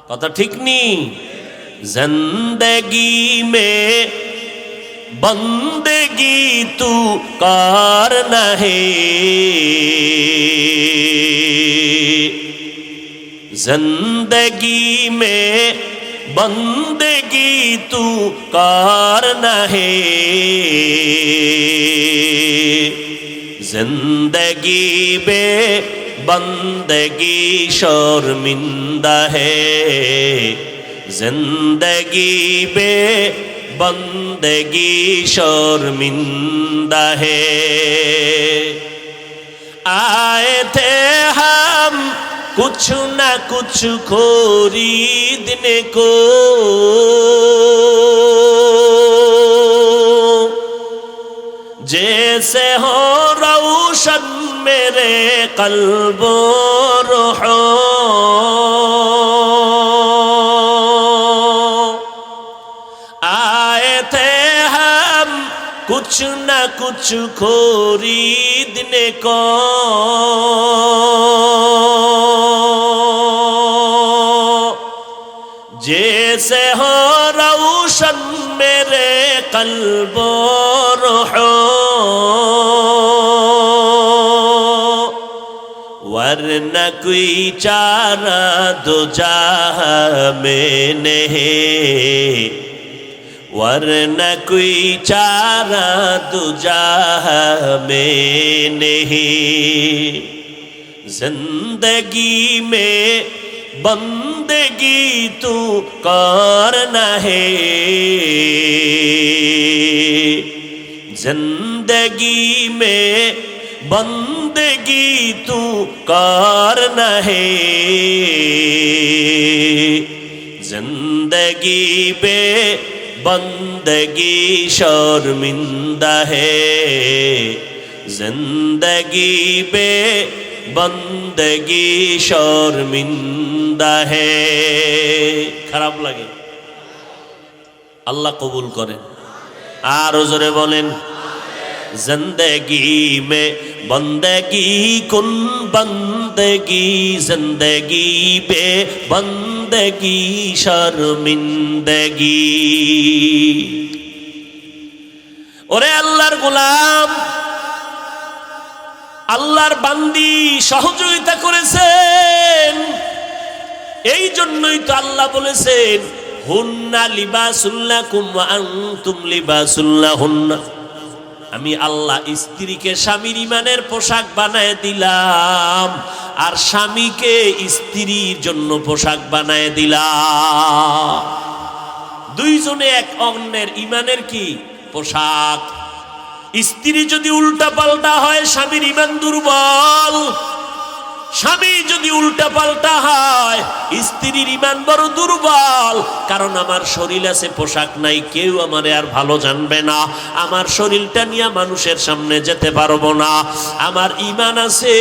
S1: কথা ঠিক নি? জিন্দেগি মে বন্দেগি তু করনা হে, জিন্দেগি মে बंदगी तू करना है जिंदगी बे बंदगी शर्मिंदा है जिंदगी बे बंदगी शर्मिंदा है आए थे हम कुछ न कुछ खरीदने को जैसे हो रोशन मेरे कल्बो रूहो आए थे हम कुछ न कुछ खरीदने को जैसे हो रोशन मेरे कल्बो रूहो वरना कोई चारा दो जाह में नहीं वरना कोई चारा दो जाह में नहीं जिंदगी में बंदगी तू करना है जिंदगी में बंदगी तू करना है जिंदगी पे बंदगी शर्मिंदा है जिंदगी पे बंदगी शर्मिंदा है খারাপ লাগে আল্লাহ কবুল করেন আর জোরে বলেন जिंदगी में बंदगी कुन बंदगी जिंदगी बे बंदगी शर्मिंदगी ओरे अल्लाहर गुलाम আল্লাহর বান্দি সহযোগিতা করেছেন এই জন্যই তো আল্লাহ বলেছেন হুন্না লিবাসুল লাকুম ওয়া আনতুম লিবাসুল লাহুন্না আমি আল্লাহ স্ত্রীকে স্বামীর ইমানের পোশাক বানায় দিলাম আর স্বামীকে স্ত্রীর জন্য পোশাক বানায় দিলাম দুইজনে এক অন্যের ইমানের কি পোশাক স্ত্রী যদি উল্টা পাল্টা হয় স্বামীর ঈমান দুর্বল স্বামী যদি উল্টা পাল্টা হয় স্ত্রীর ঈমান বড় দুর্বল কারণ আমার শরীর আছে পোশাক নাই কেউ আমারে আর ভালো জানবে না আমার শরীরটা নিয়ে মানুষের সামনে যেতে পারবো না আমার ঈমান আছে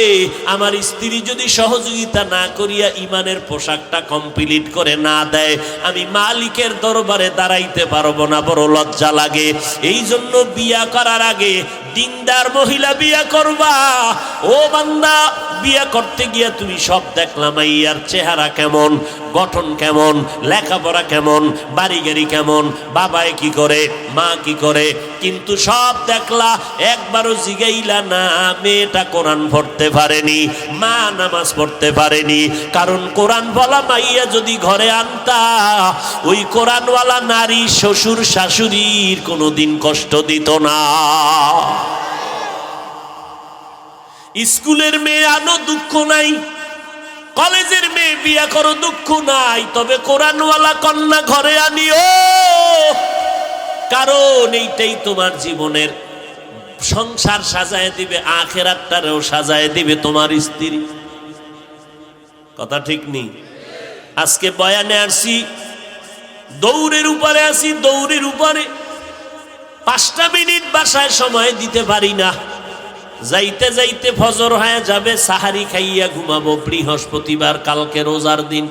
S1: আমার স্ত্রী যদি সহযোগিতা না করিয়া ঈমানের পোশাকটা কমপ্লিট করে না দেয় আমি মালিকের দরবারে দাঁড়াইতে পারবো না বড় লজ্জা লাগে এই জন্য বিয়া করার আগে দিনদার মহিলা বিয়া করবা ও বান্দা বিয়া করতে গিয়া তুমি সব দেখলাম ইয়ার চেহারা কেমন গঠন কেমন লেখাপড়া কেমন বাড়ি গাড়ি কেমন বাবায় কি করে মা কি করে কিন্তু সব দেখলা একবারও জিগাইলা না মেয়েটা কোরআন পড়তে পারেনি মা নামাজ পড়তে পারেনি কারণ কোরআন বলা মাইয়া যদি ঘরে আনতা ওই কোরআনওয়ালা নারী শ্বশুর শাশুড়ির কোনোদিন কষ্ট দিত না স্কুলের মেয়ে আনো দুঃখ নাই কলেজের মেয়ে বিয়া করো দুঃখ নাই তবে কোরআনওয়ালা কন্যা ঘরে আনিও কারণ এইটাই তোমার জীবনের সংসার সাজায় দিবে আখিরাতটারেও সাজায় দিবে তোমার স্ত্রী কথা ঠিক নেই আজকে বয়ানে আসছি দৌড়ের উপরে আসি দৌড়ের উপরে 5টা মিনিট বাসায় সময় দিতে পারি না যাইতে যাইতে ফজর হয়ে যাবে সাহারি খাইয়া ঘুমাবো বৃহস্পতিবার কালকে রোজার দিন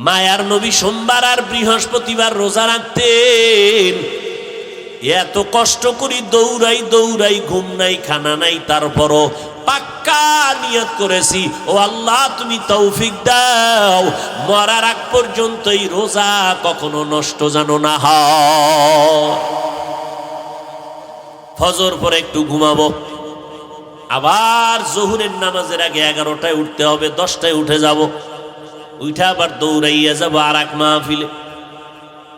S1: মায়ার নবী সোমবার আর বৃহস্পতিবার রোজা রাখতেন এত কষ্ট করি দৌড়াই দৌড়াই ঘুম নাই খানা নাই তারপরও পাক্কা নিয়ত করেছি ও আল্লাহ তুমি তৌফিক দাও মরার আগ পর্যন্ত এই রোজা কখনো নষ্ট জানো না হয় ফজর পরে একটু ঘুমাবো আবার জোহরের নামাজের আগে 11টায় উঠতে হবে 10টায় উঠে যাব উঠা আবার দৌড়াইয়া যাব আর এক মাহফিলে।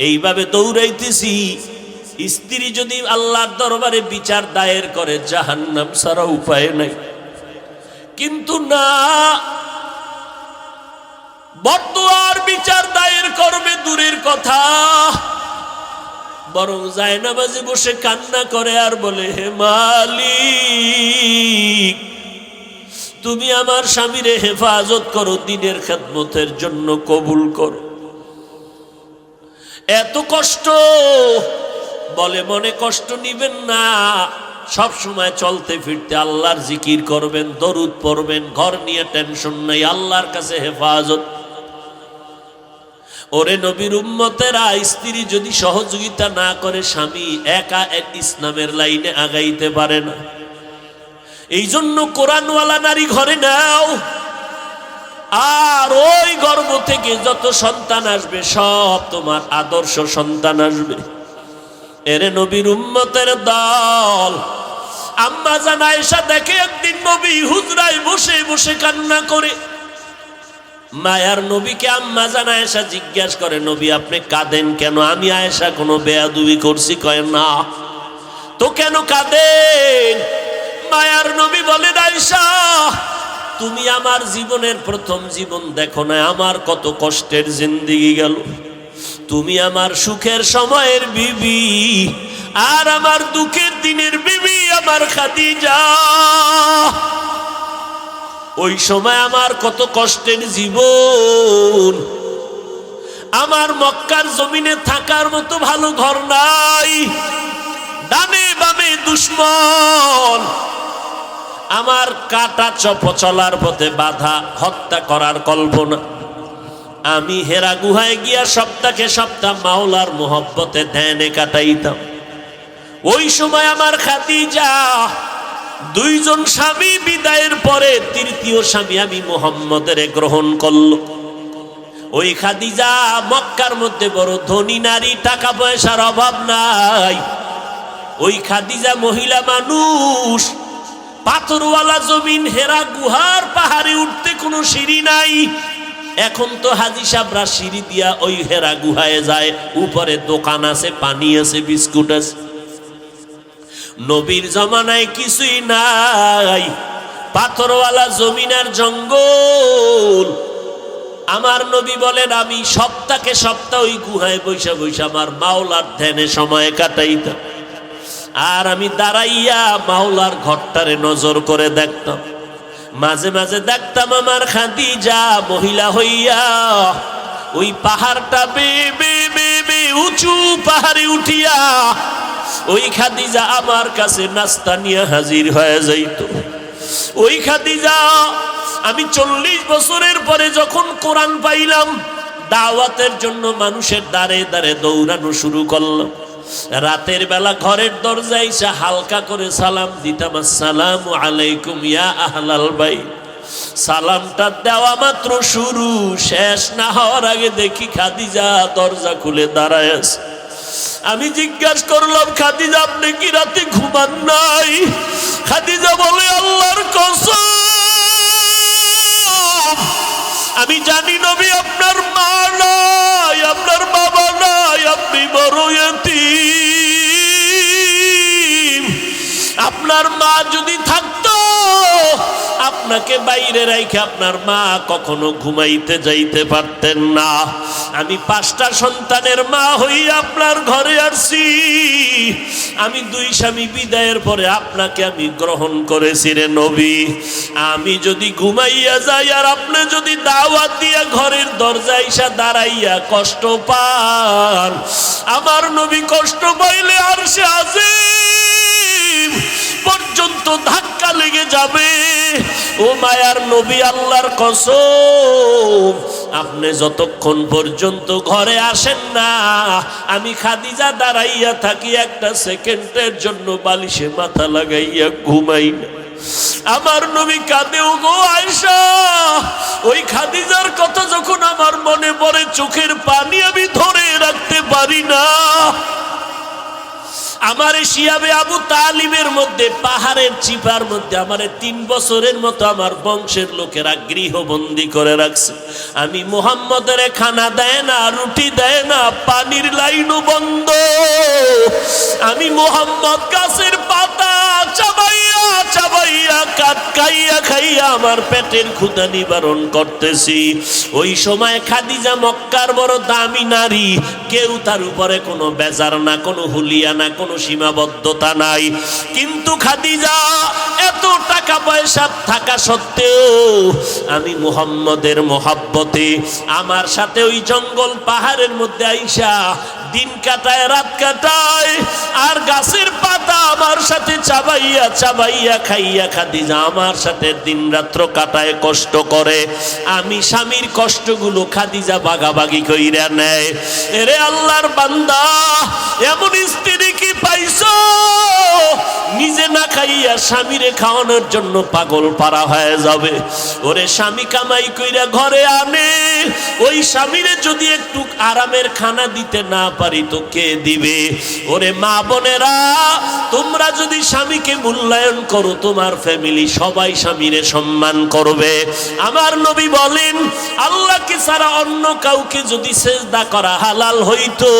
S1: এইভাবে দৌড়াইতেছি। স্ত্রী যদি আল্লাহর দরবারে বিচার দায়ের করে জাহান্নাম ছাড়া উপায় নাই। কিন্তু না, বর্তমান বিচার দায়ের করবে দূরের কথা, বরং জায়নামাজে বসে কান্না করে আর বলে, হে মালিক, তুমি আমার স্বামীরে হেফাজত করো, দিনের খেদমতের জন্য কবুল করো। এত কষ্ট বলে মনে কষ্ট নিবেন না। সব সময় চলতে ফিরতে আল্লাহর জিকির করবেন, দরুদ পড়বেন, ঘর নিয়ে টেনশন নাই, আল্লাহর কাছে হেফাজত। ওরে নবীর উম্মতেরা, স্ত্রী যদি সহযোগিতা না করে স্বামী একা এক ইসলামের লাইনে আগাইতে পারে না। এই জন্য কোরআনওয়ালা নারী ঘরে নাও, আর ওই গর্ভ থেকে যত সন্তান আসবে সব তোমার আদর্শ সন্তান আসবে। এরে নবীর উম্মতের দল, আম্মা জান আয়েশা দেখে একদিন নবী হুজরায় বসে বসে কান্না করে। মায়ার নবীকে আম্মা জান আয়েশা জিজ্ঞাসা করে, নবী আপনি কাঁদেন কেন? আমি আয়েশা কোনো বেয়াদবি করছি? কয় না। তো কেন কাঁদেন? মায়ার নবী বলেন, আয়েশা তুমি আমার জীবনের প্রথম জীবন দেখো না, আমার কত কষ্টের জিন্দেগি গেল। তুমি আমার সুখের সময়ের বিবি, আর আমার দুঃখের দিনের বিবি আমার খাদিজা। ওই সময় আমার কত কষ্টের জীবন। আমার মক্কার জমিনে থাকার মতো ভালো ঘর নাই, ডানে বামে দুশ্মন, আমার কাটা চলার পথে বাধা, হত্যা করার কল্পনা। আমি হেরা গুহায় গিয়া সপ্তাহে সপ্তাহ মাওলার মোহব্বতে ধ্যানে কাটাইতাম। ওই সময় আমার খাদিজা, দুইজন স্বামী বিদায়ের পরে তৃতীয় স্বামী আমি মুহাম্মদের গ্রহণ করল। ওই খাদিজা মক্কার মধ্যে বড় ধনী নারী, টাকা পয়সার অভাব নাই। ওই খাদিজা মহিলা মানুষ, পাথরওয়ালা জমিন, হেরা গুহার পাহাড়ে উঠতে কোনো সিঁড়ি নাই। এখন তো হাজি সাহেবরা সিঁড়ি দিয়া ওই হেরা গুহায় যায়, উপরে দোকান আছে, পানি আছে, বিস্কুট আছে। নবীর জমানায় কিছুই নাই, পাথরওয়ালা জমিনের জঙ্গল। আমার নবী বলেন, আমি সপ্তাহে সপ্তাহ ওই গুহায় বৈশা বৈশা আমার মাওলার ধ্যানে সময় কাটাইতাম। আর আমি দাঁড়াইয়া মাওলার ঘরটারে নজর করে দেখতাম। মাঝে মাঝে দেখতাম আমার খাদিজা মহিলা হইয়া ওই পাহাড়টা বে উঁচু পাহাড়ে উঠিয়া ওই খাদিজা আমার কাছে নাস্তা নিয়ে হাজির হয়ে যাইত। ওই খাদিজা, আমি 40 বছরের পরে যখন কোরআন পাইলাম, দাওয়াতের জন্য মানুষের দ্বারে দ্বারে দৌড়ানো শুরু করলাম। রাতের বেলা ঘরের দরজায় এসে হালকা করে সালাম দিতাম, আসসালামু আলাইকুম ইয়া আহলাল বাইত। সালামটা দেওয়া মাত্র শুরু, শেষ না হওয়ার আগে দেখি খাদিজা দরজা খুলে দাঁড়ায় আছে। আমি জিজ্ঞাসা করলাম, খাদিজা আপনি কি রাতে ঘুমান নাই? খাদিজা বলে, আল্লাহর কসম আমি জানি নবী আপনার মা নাই, আপনার বাবা নাই, আপনি বড় ইতিম। আপনার মা যদি থাকতো, আপনাকে বাইরে রেখে আপনার মা কখনো ঘুমাইতে যাইতে পারতেন না। আমি 5টা সন্তানের মা হইয়া আপনার ঘরে আসছি। আমি 2 স্বামী বিদায়ের পরে আপনাকে আমি গ্রহণ করেছি রে নবী। আমি যদি ঘুমাইয়া যাই আর আপনি যদি দাওয়াত দিয়া ঘরের দরজায় এসে দাঁড়াইয়া কষ্ট পান, আমার নবী কষ্ট পাইলে আরশে আজিম পর্যন্ত ধাক্কা লেগে যাবে। ও মায়ার নবী, আল্লাহর কসম আপনি যতক্ষণ পর্যন্ত ঘরে আসেন না, আমি খাদিজা দাঁড়াইয়া থাকি, একটা সেকেন্ডের জন্য বালিশে মাথা লাগাইয়া ঘুমাই না। আমার নবী কাঁদে, ও গো আয়েশা, ওই খাদিজার কথা যখন আমার মনে পড়ে, চোখের পানি আমি ধরে রাখতে পারি না। আমার শিয়াবে আবু তালিবের মধ্যে পাহাড়ের চিপার মধ্যে আমার 3 বছরের মতো আমার বংশের লোকেরা গৃহবন্দী করে রাখছে। আমি মুহাম্মদের খানা দেয় না, রুটি দেয় না, পানির লাইনও বন্ধ। আমি মুহাম্মদ গাছের পাতা চাবাইয়া চাবাইয়া কাটকাইয়া খাইয়া আমার পেটের ক্ষুধা নিবারণ করতেছি। ওই সময় খাদিজা মক্কার বড় দামি নারী, কেউ তার উপরে কোনো বেজার না, কোনো হুলিয়া না, কোনো সীমাবদ্ধতা নাই। কিন্তু খাদিজা এত টাকা পয়সা থাকা সত্ত্বেও আমি মুহাম্মদের মোহাব্বতে আমার সাথে ওই জঙ্গল পাহাড়ের মধ্যে আইসা দিন কাটায়, রাত কাটায়, আর গাছের পাতা আমার সাথে চাবাইয়া চাবাইয়া খাইয়া খাদিজা আমার সাথে দিন রাত্র কাটায়, কষ্ট করে। আমি স্বামীর কষ্টগুলো খাদিজা ভাগাভাগি কইরা নেয়। এরে আল্লাহর বান্দা, এমন স্ত্রী কি পাইছো নিজে না খাইয়া স্বামীরে খাওয়ানোর জন্য পাগল পারা হয়ে যাবে? ওরে স্বামী কামাই কইরা ঘরে আনে, ওই স্বামীরে যদি একটু আরামের খানা দিতে না পারি তো কে দিবে? ওরে মা বোনেরা, তোমরা যদি স্বামীকে মূল্যায়ন করো, তোমার ফ্যামিলি সবাই স্বামীরে সম্মান করবে। আমার নবী বলেন, আল্লাহকে ছাড়া অন্য কাউকে যদি সেজদা করা হালাল হইতো,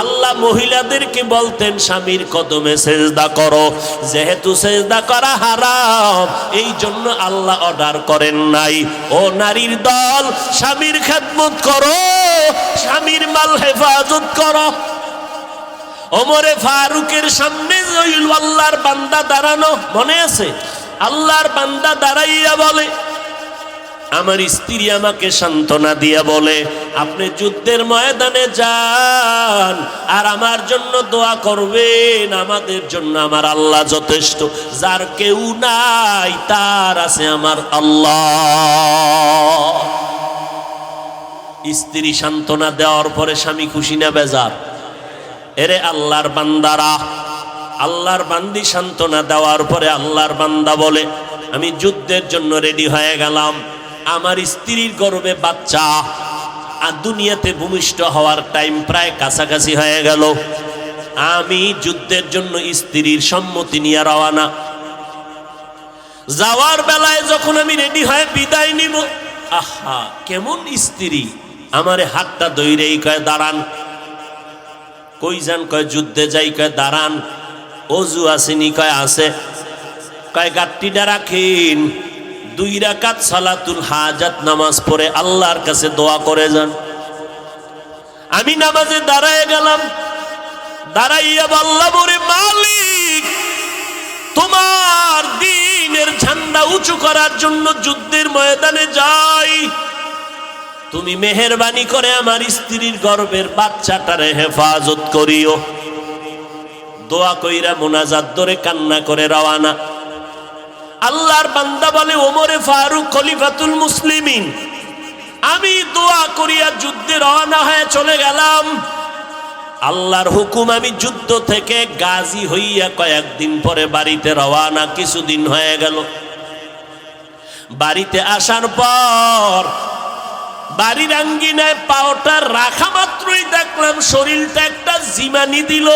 S1: আল্লাহ মহিলাদেরকে বলতেন স্বামীর কদমে সেজদা করো। যেহেতু সেজদা করা হারাম, এই জন্য আল্লাহ অর্ডার করেন নাই। ও নারীর দল, স্বামীর খেদমত করো, স্বামীর মাল হেফাজত করো। ওমরে ফারুকের সামনে আল্লাহর বান্দা দাঁড়ানো মনে আছে? আল্লাহর বান্দা দাঁড়াইয়া বলে, আমার স্ত্রী আমাকে সান্ত্বনা দিয়া বলে, আপনি যুদ্ধের ময়দানে যান আর আমার জন্য দোয়া করবেন, আমাদের জন্য আমার আল্লাহ যথেষ্ট। যার কেউ নাই তার আছে আমার আল্লাহ। স্ত্রী সান্ত্বনা দেওয়ার পরে স্বামী খুশি না বেজার? এরে আল্লাহর বান্দারা, আল্লাহর বান্দি সান্ত্বনা দেওয়ার পরে আল্লাহর বান্দা বলে, আমি যুদ্ধের জন্য রেডি হয়ে গেলাম। আমার স্ত্রীর গর্ভে বাচ্চা, আর দুনিয়াতে ভূমিষ্ঠ হওয়ার টাইম প্রায় কাছাকাছি হয়ে গেল। আমি যুদ্ধের জন্য স্ত্রীর সম্মতি নিয়ে রওনা। যাওয়ার বেলায় যখন আমি রেডি হয়ে বিদায় নিব, আহা কেমন স্ত্রী! আমারে হাতটা ধইরেই কয় দাঁড়ান। কই যান? কয় যুদ্ধে যাই। কয় দাঁড়ান। অজু আসেনি? কয় আছে। কয় গাট্টিটা রাখেন, 2 রাকাত সালাতুল হাজাত নামাজ পড়ে আল্লাহর কাছে দোয়া করে যান। আমি নামাজে দাঁড়ায় গেলাম। দাঁড়াইয়া বললাম, ওরে মালিক, তোমার দ্বীনের ঝান্ডা উঁচু করার জন্য যুদ্ধের ময়দানে যাই, তুমি মেহেরবানি করে আমার স্ত্রীর গর্ভের বাচ্চাটারে হেফাজত করিও। দোয়া কইরা মোনাজাত ধরে কান্না করে রওয়ানা। আল্লাহর বান্দা বলে, ওমরে ফারুক খলিফাতুল মুসলিমিন, আমি দোয়া করিয়া যুদ্ধে রওনা হয়ে চলে গেলাম। আল্লাহর হুকুম, আমি যুদ্ধ থেকে গাজী হইয়া কয়েকদিন পরে বাড়িতে রওনা। কিছুদিন হয়ে গেল। বাড়িতে আসার পর বাড়ির আঙ্গিনায় পাওটা রাখা মাত্রই দেখলাম শরীরটা একটা জিমানি দিল।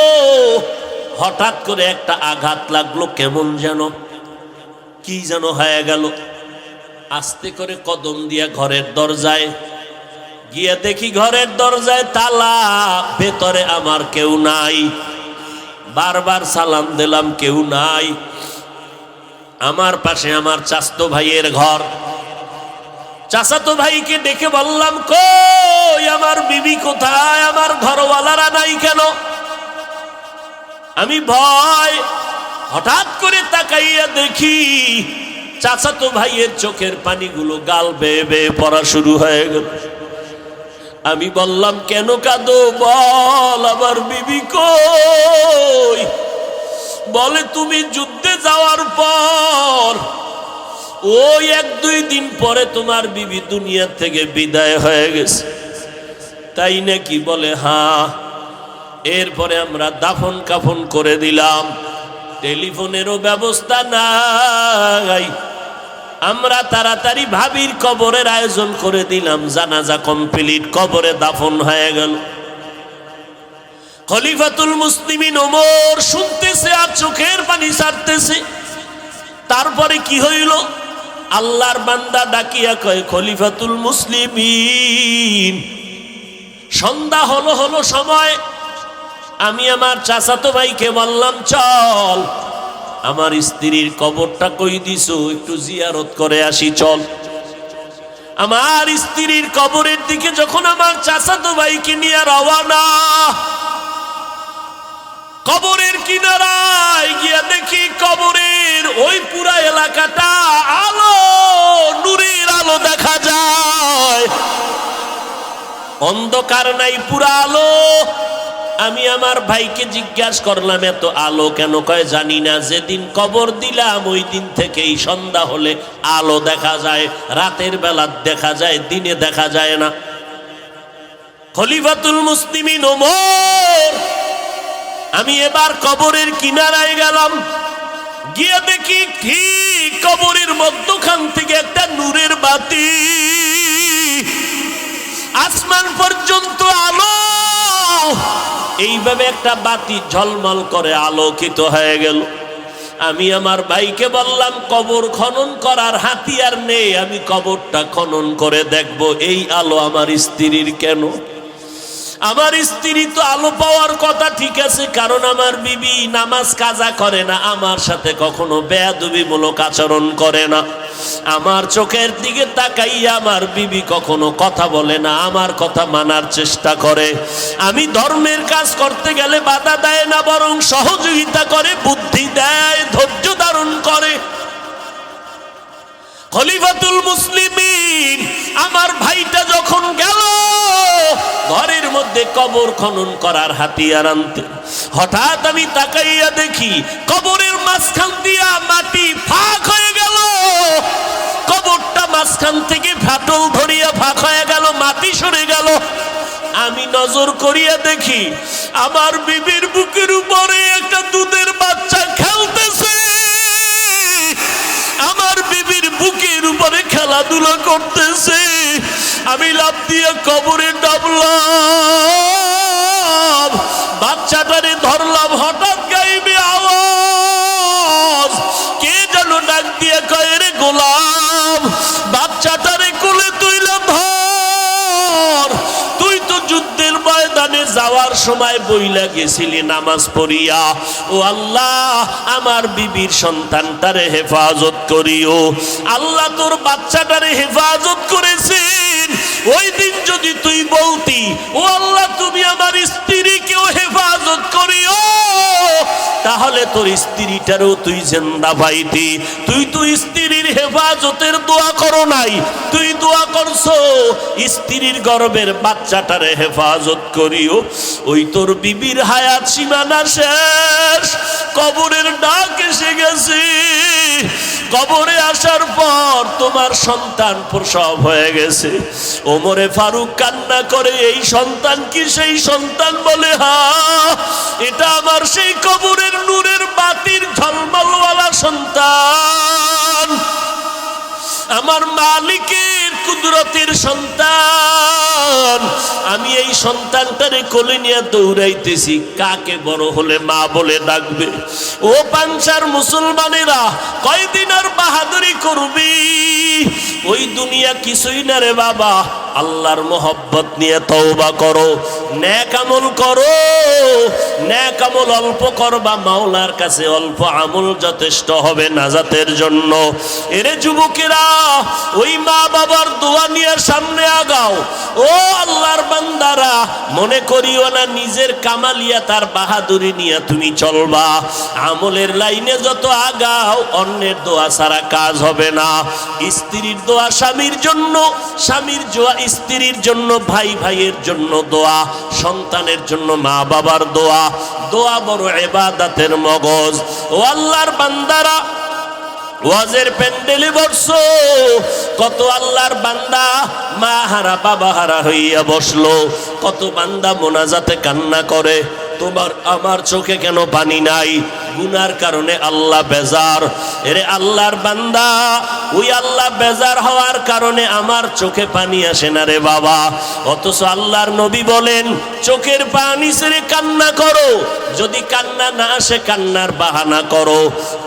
S1: হঠাৎ করে একটা আঘাত লাগলো, কেমন যেন কি যেন হয়ে গেল। আস্তে করে কদম দিয়া ঘরের দরজায় গিয়া দেখি ঘরের দরজায় তালা, ভেতরে আমার কেউ নাই। বারবার সালাম দিলাম, কেউ নাই। আমার পাশে আমার চাচাতো ভাইয়ের ঘর। চাচাতো ভাইকে ডেকে বললাম, কই আমার বিবি কোথায়? আমার ঘরওয়ালারা নাই কেন? আমি ভয় হঠাৎ করে তাকাইয়া দেখি চাচাতো ভাইয়ের চোখের পানিগুলো গাল বেয়ে বেয়ে পড়া শুরু হয়ে গেল। আমি বললাম, কেন কাঁদো? বল আমার বিবি কই? বলে, তুমি যুদ্ধে যাওয়ার পর ওই 1-2 দিন পরে তোমার বিবি দুনিয়া থেকে বিদায় হয়ে গেছে। তাই নাকি? বলে হ্যাঁ। এরপরে আমরা দাফন কাফন করে দিলাম। টেলিফোনেরও ব্যবস্থা নাই। আমরা তাড়াতাড়ি ভাবির কবরের আয়োজন করে দিলাম। জানাজা কমপ্লিট, কবরে দাফন হয়ে গেল। খলিফাতুল মুসলিমিন ওমর শুনতেছে আর চোখের পানি ছাড়তেছে। তারপরে কি হইল? আল্লাহর বান্দা ডাকিয়া কয়, খলিফাতুল মুসলিমিন, সন্ধ্যা হলো সময়। আমি আমার চাচাতো ভাইকে বললাম, চল আমার স্ত্রীর কবরটা কই দিছো, একটু জিয়ারত করে আসি, চল। আমার স্ত্রীর কবরের দিকে যখন আমার চাচাতো ভাইকে নিয়ে রওয়ানা, কবরের কিনারায় গিয়া দেখি কবরের ওই পুরা এলাকাটা আলো, নূরের আলো দেখা যায়, অন্ধকার নাই, পুরা আলো। আমি আমার ভাইকে জিজ্ঞাসা করলাম, এত আলো কেন? কয় জানি না, যেদিন কবর দিলাম ওই দিন থেকেই সন্ধ্যা হলে আলো দেখা যায়, রাতের বেলা দেখা যায়, দিনে দেখা যায় না। খলিফাতুল মুসলিমিন ওমর, আমি এবার কবরের কিনারায় গেলাম, গিয়ে দেখি ঠিক কবরের মধ্যখান থেকে একটা নূরের বাতি, আসমান পর্যন্ত আলো, এইভাবে একটা বাতি ঝলমল করে আলোকিত হয়ে গেল। আমি আমার ভাইকে বললাম, কবর খনন করার হাতিয়ার নেই, আমি কবরটা খনন করে দেখব এই আলো আমার স্ত্রীর কেন। আমার স্ত্রী তো আলো পাওয়ার কথা, ঠিক আছে, কারণ আমার বিবি নামাজ কাজা করে না, আমার সাথে কখনো বেয়াদবিমূলক আচরণ করে না, আমার চোখের দিকে তাকাইয়া আমার বিবি কখনো কথা বলে না, আমার কথা মানার চেষ্টা করে, আমি ধর্মের কাজ করতে গেলে বাধা দেয় না, বরং সহযোগিতা করে, বুদ্ধি দেয়, ধৈর্য ধারণ করে। খলিফাতুল মুসলিমিন আমার ভাইটা যখন গেল ঘরের মধ্যে কবর খনন করার হাতিয়ার আনতে, হঠাৎ আমি তাকাইয়া দেখি কবরের মাঝখান দিয়া মাটি ফাঁক হয়ে গেল, কবরটা মাঝখান থেকে ফাটল ধরিয়া ফাঁক হয়ে গেল, মাটি সরে গেল। আমি নজর করিয়া দেখি আমার বিবির বুকের উপরে একটা দুধের বাচ্চা খেলতেছে, আমার বিবির বুকের উপরে খেলাধুলা করতেছে। আমি লাফ দিয়ে কবরে নামলাম, বাচ্চাটারে ধরলাম, হঠাৎ গাইবে আওয়াজ, কে যেন ডাক দিয়ে কয়, রে গোলাম, বাচ্চাটারে কোলে তুইলা ধর, তুই তো যুদ্ধের ময়দানে যাওয়ার সময় বইলা গেছিলি নামাজ পড়িয়া, ও আল্লাহ আমার বিবির সন্তানটারে হেফাজত করিও। আল্লাহ তোর বাচ্চাটারে হেফাজত করেছেন, ওই দিন যদি তুই বলতি, ও আল্লাহ তুমি আমার স্ত্রীকেও হেফাজত করিও, তাহলে তোর স্ত্রীটারও তুই জিন্দা পাইতি। তুই তো স্ত্রীর হেফাজতের দোয়া করো নাই, তুই দোয়া করছো স্ত্রীর গর্ভের বাচ্চাটারে হেফাজত করিও। ওই তোর বিবির হায়াত সীমানা শেষ, কবরের ডাক এসে গেছে, কবরে আসার পর তোমার সন্তান প্রসব হয়ে গেছে। ওমরে ফারুক কান্না করে, এই সন্তান কি সেই সন্তান? বলে হ্যাঁ, এটা আমার সেই কবরের নূরের বাতির ঝলমলওয়ালা সন্তান, আমার মালিকের কুদরতের সন্তান। আমি এই সন্তানটারে কোলে নিয়ে দৌড়াইতেছি, কাকে বড় হলে মা বলে ডাকবে? ও পাঞ্চার মুসলমানেরা, কয়দিন আর বাহাদুরি করবি? ওই দুনিয়া কিছুই না রে বাবা, আল্লাহর মোহব্বত নিয়ে তওবা করো, নেক আমল করো, নেক আমল অল্প করবা, মাওলার কাছে অল্প আমল যথেষ্ট হবে নাজাতের জন্য। এরে যুবকেরা, ওই মা বাবার দোয়া নিয়ে সামনে আগাও। ও আল্লাহর বান্দারা, মনে করিও না নিজের কামালিয়া তার বাহাদুরি নিয়ে তুমি চলবা। আমলের লাইনে যত আগাও, অন্যের দোয়া ছাড়া কাজ হবে না। স্ত্রীর দোয়া স্বামীর জন্য, স্বামীর দোয়া স্ত্রীর জন্য, ভাই ভাইয়ের জন্য দোয়া, সন্তানের জন্য মা বাবার দোয়া। দোয়া বড় ইবাদতের মগজ। ও আল্লাহর বান্দারা, ওয়াজের প্যান্ডেলে বসছো, কত আল্লাহর বান্দা মা হারা বাবা হারা হইয়া বসলো, কত বান্দা মোনাজাতে কান্না করে, তোমার আমার চোখে কেন পানি নাই? গুনার কারণে আল্লাহ বেজার। এরে আল্লাহর বান্দা, ওই আল্লাহ বেজার হওয়ার কারণে আমার চোখে পানি আসে না রে বাবা। অথচ আল্লাহর নবী বলেন, চোখের পানি ছেড়ে কান্না করো, যদি কান্না না আসে কান্নার বাহানা করো,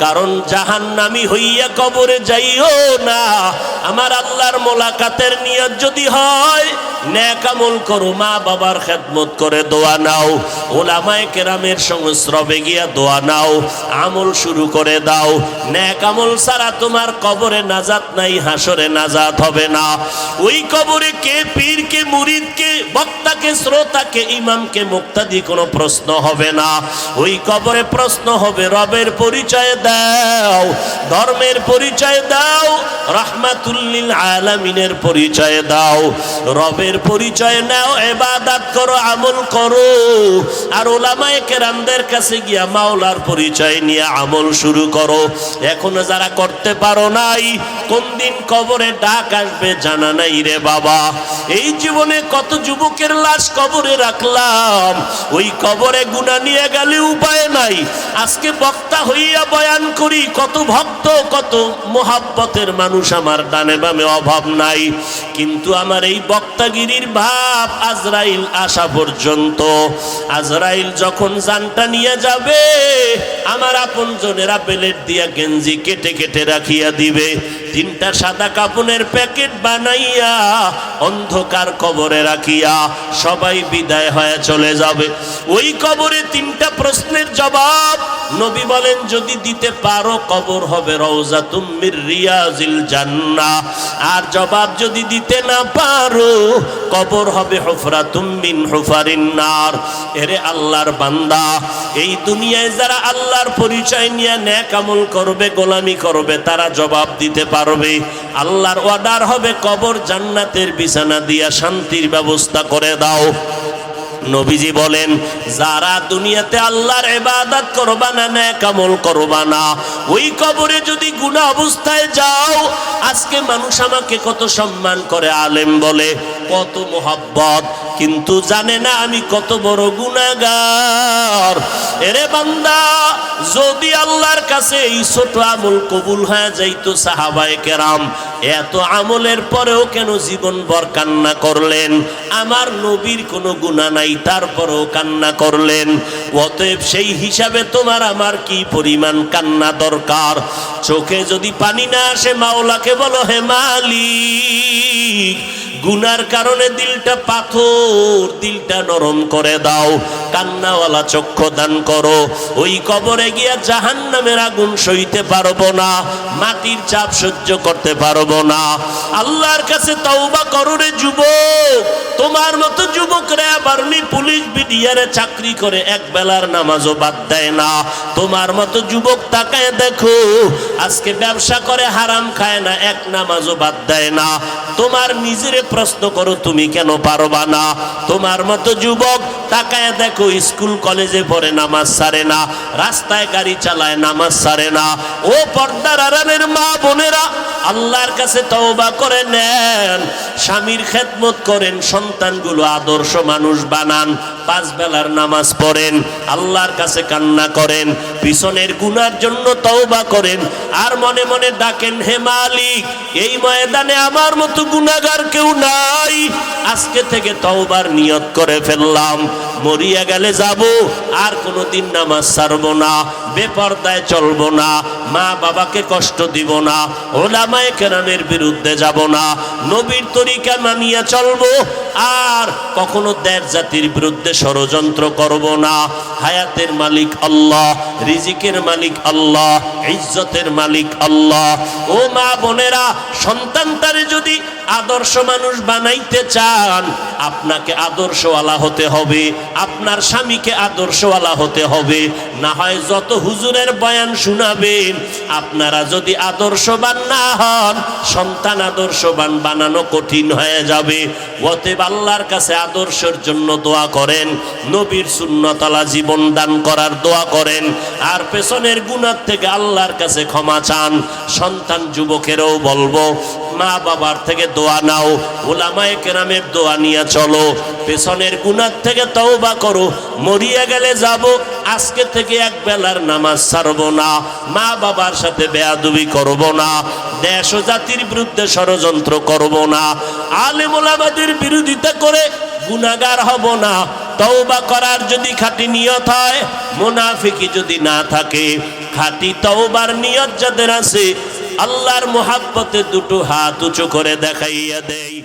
S1: কারণ জাহান্নামী হইয়া কবরে যাইও না। আমার আল্লাহর মোলাকাতের নিয়ত যদি হয়, নেক আমল করো, মা বাবার খেদমত করে দোয়া নাও, ওলামায়ে কেরামের সংস্রবে গিয়া দোয়া নাও, আমল শুরু করে দাও। নেক আমল ছাড়া তোমার কবরে নাজাত নাই, হাসরে নাজাত হবে না। ওই কবরে কে পীর, কে মুরিদ, কে বক্তা, কে শ্রোতা, কে ইমাম, কে মুক্তাদি কোনো প্রশ্ন হবে না। ওই কবরে প্রশ্ন হবে, রবের পরিচয় দাও, ধর্মের পরিচয় দাও, রাহমাতুল লিল আলামিনের পরিচয় দাও। রবের পরিচয় নাও, ইবাদত করো, আমল করো। আর উলামায়ে কেরামদের কাছে গিয়া মাওলার পরিচয় নিয়ে আমল শুরু করো। এখনো যারা করতে পারো নাই, কোন দিন কবরে ডাক আসবে জানা নাই রে বাবা। এই জীবনে কত যুবকের লাশ কবরে রাখলাম, ওই কবরে গুনাহ নিয়ে গেলে উপায় নাই। আজকে বক্তা হইয়া বয়ান করি, কত ভক্ত, কত মোহাব্বতের মানুষ আমার ডানে বামে অভাব নাই, কিন্তু আমার এই বক্তাগিরির ভাব আজরাইল আসা পর্যন্ত। আজরাইল যখন জানটা নিয়ে যাবে, আমার আপনজনেরা বেলেট দিয়া গেঞ্জি কেটে কেটে রাখিয়া দিবে, তিনটা সাদা কাপড়ের প্যাকেট বানাইয়া অন্ধকার কবরে রাখিয়া সবাই বিদায় হয়ে চলে যাবে। ওই কবরে তিনটা প্রশ্নের জবাব নবী বলেন, যদি দিতে পারো কবর হবে রওজাতুম মির রিয়াজিল জান্নাহ, আর জবাব যদি দিতে না পারো কবর হবে হুফরাতুম মিন হুফারিন নার। এরে আল্লাহর বান্দা, এই দুনিয়ায় যারা আল্লাহর পরিচয় নিয়ে নেক আমল করবে, গোলামি করবে, তারা জবাব দিতে পারবে। আল্লাহর অর্ডার হবে, কবর জান্নাতের বিছানা দিয়া শান্তির ব্যবস্থা করে দাও। নবীজি বলেন, যারা দুনিয়াতে আল্লাহর ইবাদত করবা না, নেক আমল করবা না, ওই কবরে যদি গুনাহ অবস্থায় যাও, আজকে মানুষ আমাকে কত সম্মান করে, আলেম বলে, কত মোহাব্বত, কিন্তু জানে না আমি কত বড় গুনাহগার। এরে বান্দা, যদি আল্লাহর কাছে এই ছোট আমল কবুল হয়ে যাইতো, সাহাবায়ে কেরাম এত আমলের পরেও কেন জীবনভর কান্না করলেন? আমার নবীর কোনো গুনাহ নাই, তারপরেও কান্না করলেন। অতএব সেই হিসাবে তোমার আমার কি পরিমাণ কান্না দরকার। চোখে যদি পানি না আসে, মাওলাকে বলো, হে মালিক, গুনার কারণে দিলটা পাথর, দিলটা নরম করে দাও, কান্নাওয়ালা চক্ষু দান করো। ওই কবরে গিয়া জাহান্নামের আগুন সইতে পারবো না, মাটির চাপ সহ্য করতে পারবো না। আল্লাহর কাছে তওবা করো রে যুবক। তোমার মতো যুবকরা আর্মি, পুলিশ, বিডিআরে চাকরি করে, এক বেলার নামাজও বাদ দেয় না। তোমার মতো যুবক তাকায় দেখো, আজকে ব্যবসা করে, হারাম খায় না, এক নামাজও বাদ দেয় না। তোমার নিজেরে প্রশ্ন করো, তুমি কেন পারবা না? তোমার মতো যুবক তাকায় দেখো, স্কুল কলেজে পড়ে, নামাজ ছাড়ে না, রাস্তায় গাড়ি চালায়, নামাজ ছাড়ে না। ও পর্দার আড়ালের মা বোনেরা, আল্লাহর কাছে তওবা করে নেন, স্বামীর খেদমত করেন, সন্তানগুলো আদর্শ মানুষ বানান, পাঁচ বেলার নামাজ পড়েন, আল্লাহর কাছে কান্না করেন, পিছনের গুনার জন্য তওবা করেন, আর মনে মনে ডাকেন, হে মালিক, এই ময়দানে আমার মতো গুনাহগার কেউ নাই, আজকে থেকে তওবার নিয়ত করে ফেললাম, মরিয়া গেলে যাব, আর কোনোদিন নামাজ ছাড়বো না, বেপরদায় চলবো না, মা বাবাকে কষ্ট দিব না, ওলামায়ে কেরামের বিরুদ্ধে যাব না, নবীর তরিকা মানিয়া চলবো, আর কখনো দেশ জাতির বিরুদ্ধে ষড়যন্ত্র করব না। হায়াতের মালিক আল্লাহ, রিজিকের মালিক আল্লাহ, ইজ্জতের মালিক আল্লাহ। ও মা বোনেরা, সন্তানটারে যদি আদর্শ মানুষ বানাইতে চান, আপনাকে আদর্শওয়ালা হতে হবে, আপনার স্বামীকে আদর্শওয়ালা হতে হবে। না হয় যত হুজুরের বয়ান শোনাবেন, আপনারা যদি আদর্শবান না হন, সন্তান আদর্শবান বানানো কঠিন হয়ে যাবে। অতএব আল্লাহর কাছে আদর্শের জন্য দোয়া করেন, নবীর সুন্নতওয়ালা জীবন দান করার দোয়া করেন, আর পেছনের গুনাহ থেকে আল্লাহর কাছে ক্ষমা চান। সন্তান যুবকেরও বলবো, মা বাবার থেকে দোয়া নাও, ওলামায়ে কেরামের দোয়া নিয়ে চলো, পেছনের গুনাহ থেকে তওবা করো, মরিয়া গেলে যাব, আজকে থেকে এক বেলার নামাজ ছাড়বো না, মা বাবার সাথে বেয়াদবি করব না, দেশ ও জাতির বিরুদ্ধে ষড়যন্ত্র করব না, আলেম ওলামাদের বিরোধিতা করে গুনাহগার হব না। তওবা করার যদি খাঁটি নিয়ত হয়, মুনাফিকি যদি না থাকে, খাঁটি তওবার নিয়ত যাদের আছে, আল্লাহর মুহাব্বতে দুটো হাত উঁচু করে দেখাইয়া দেয়।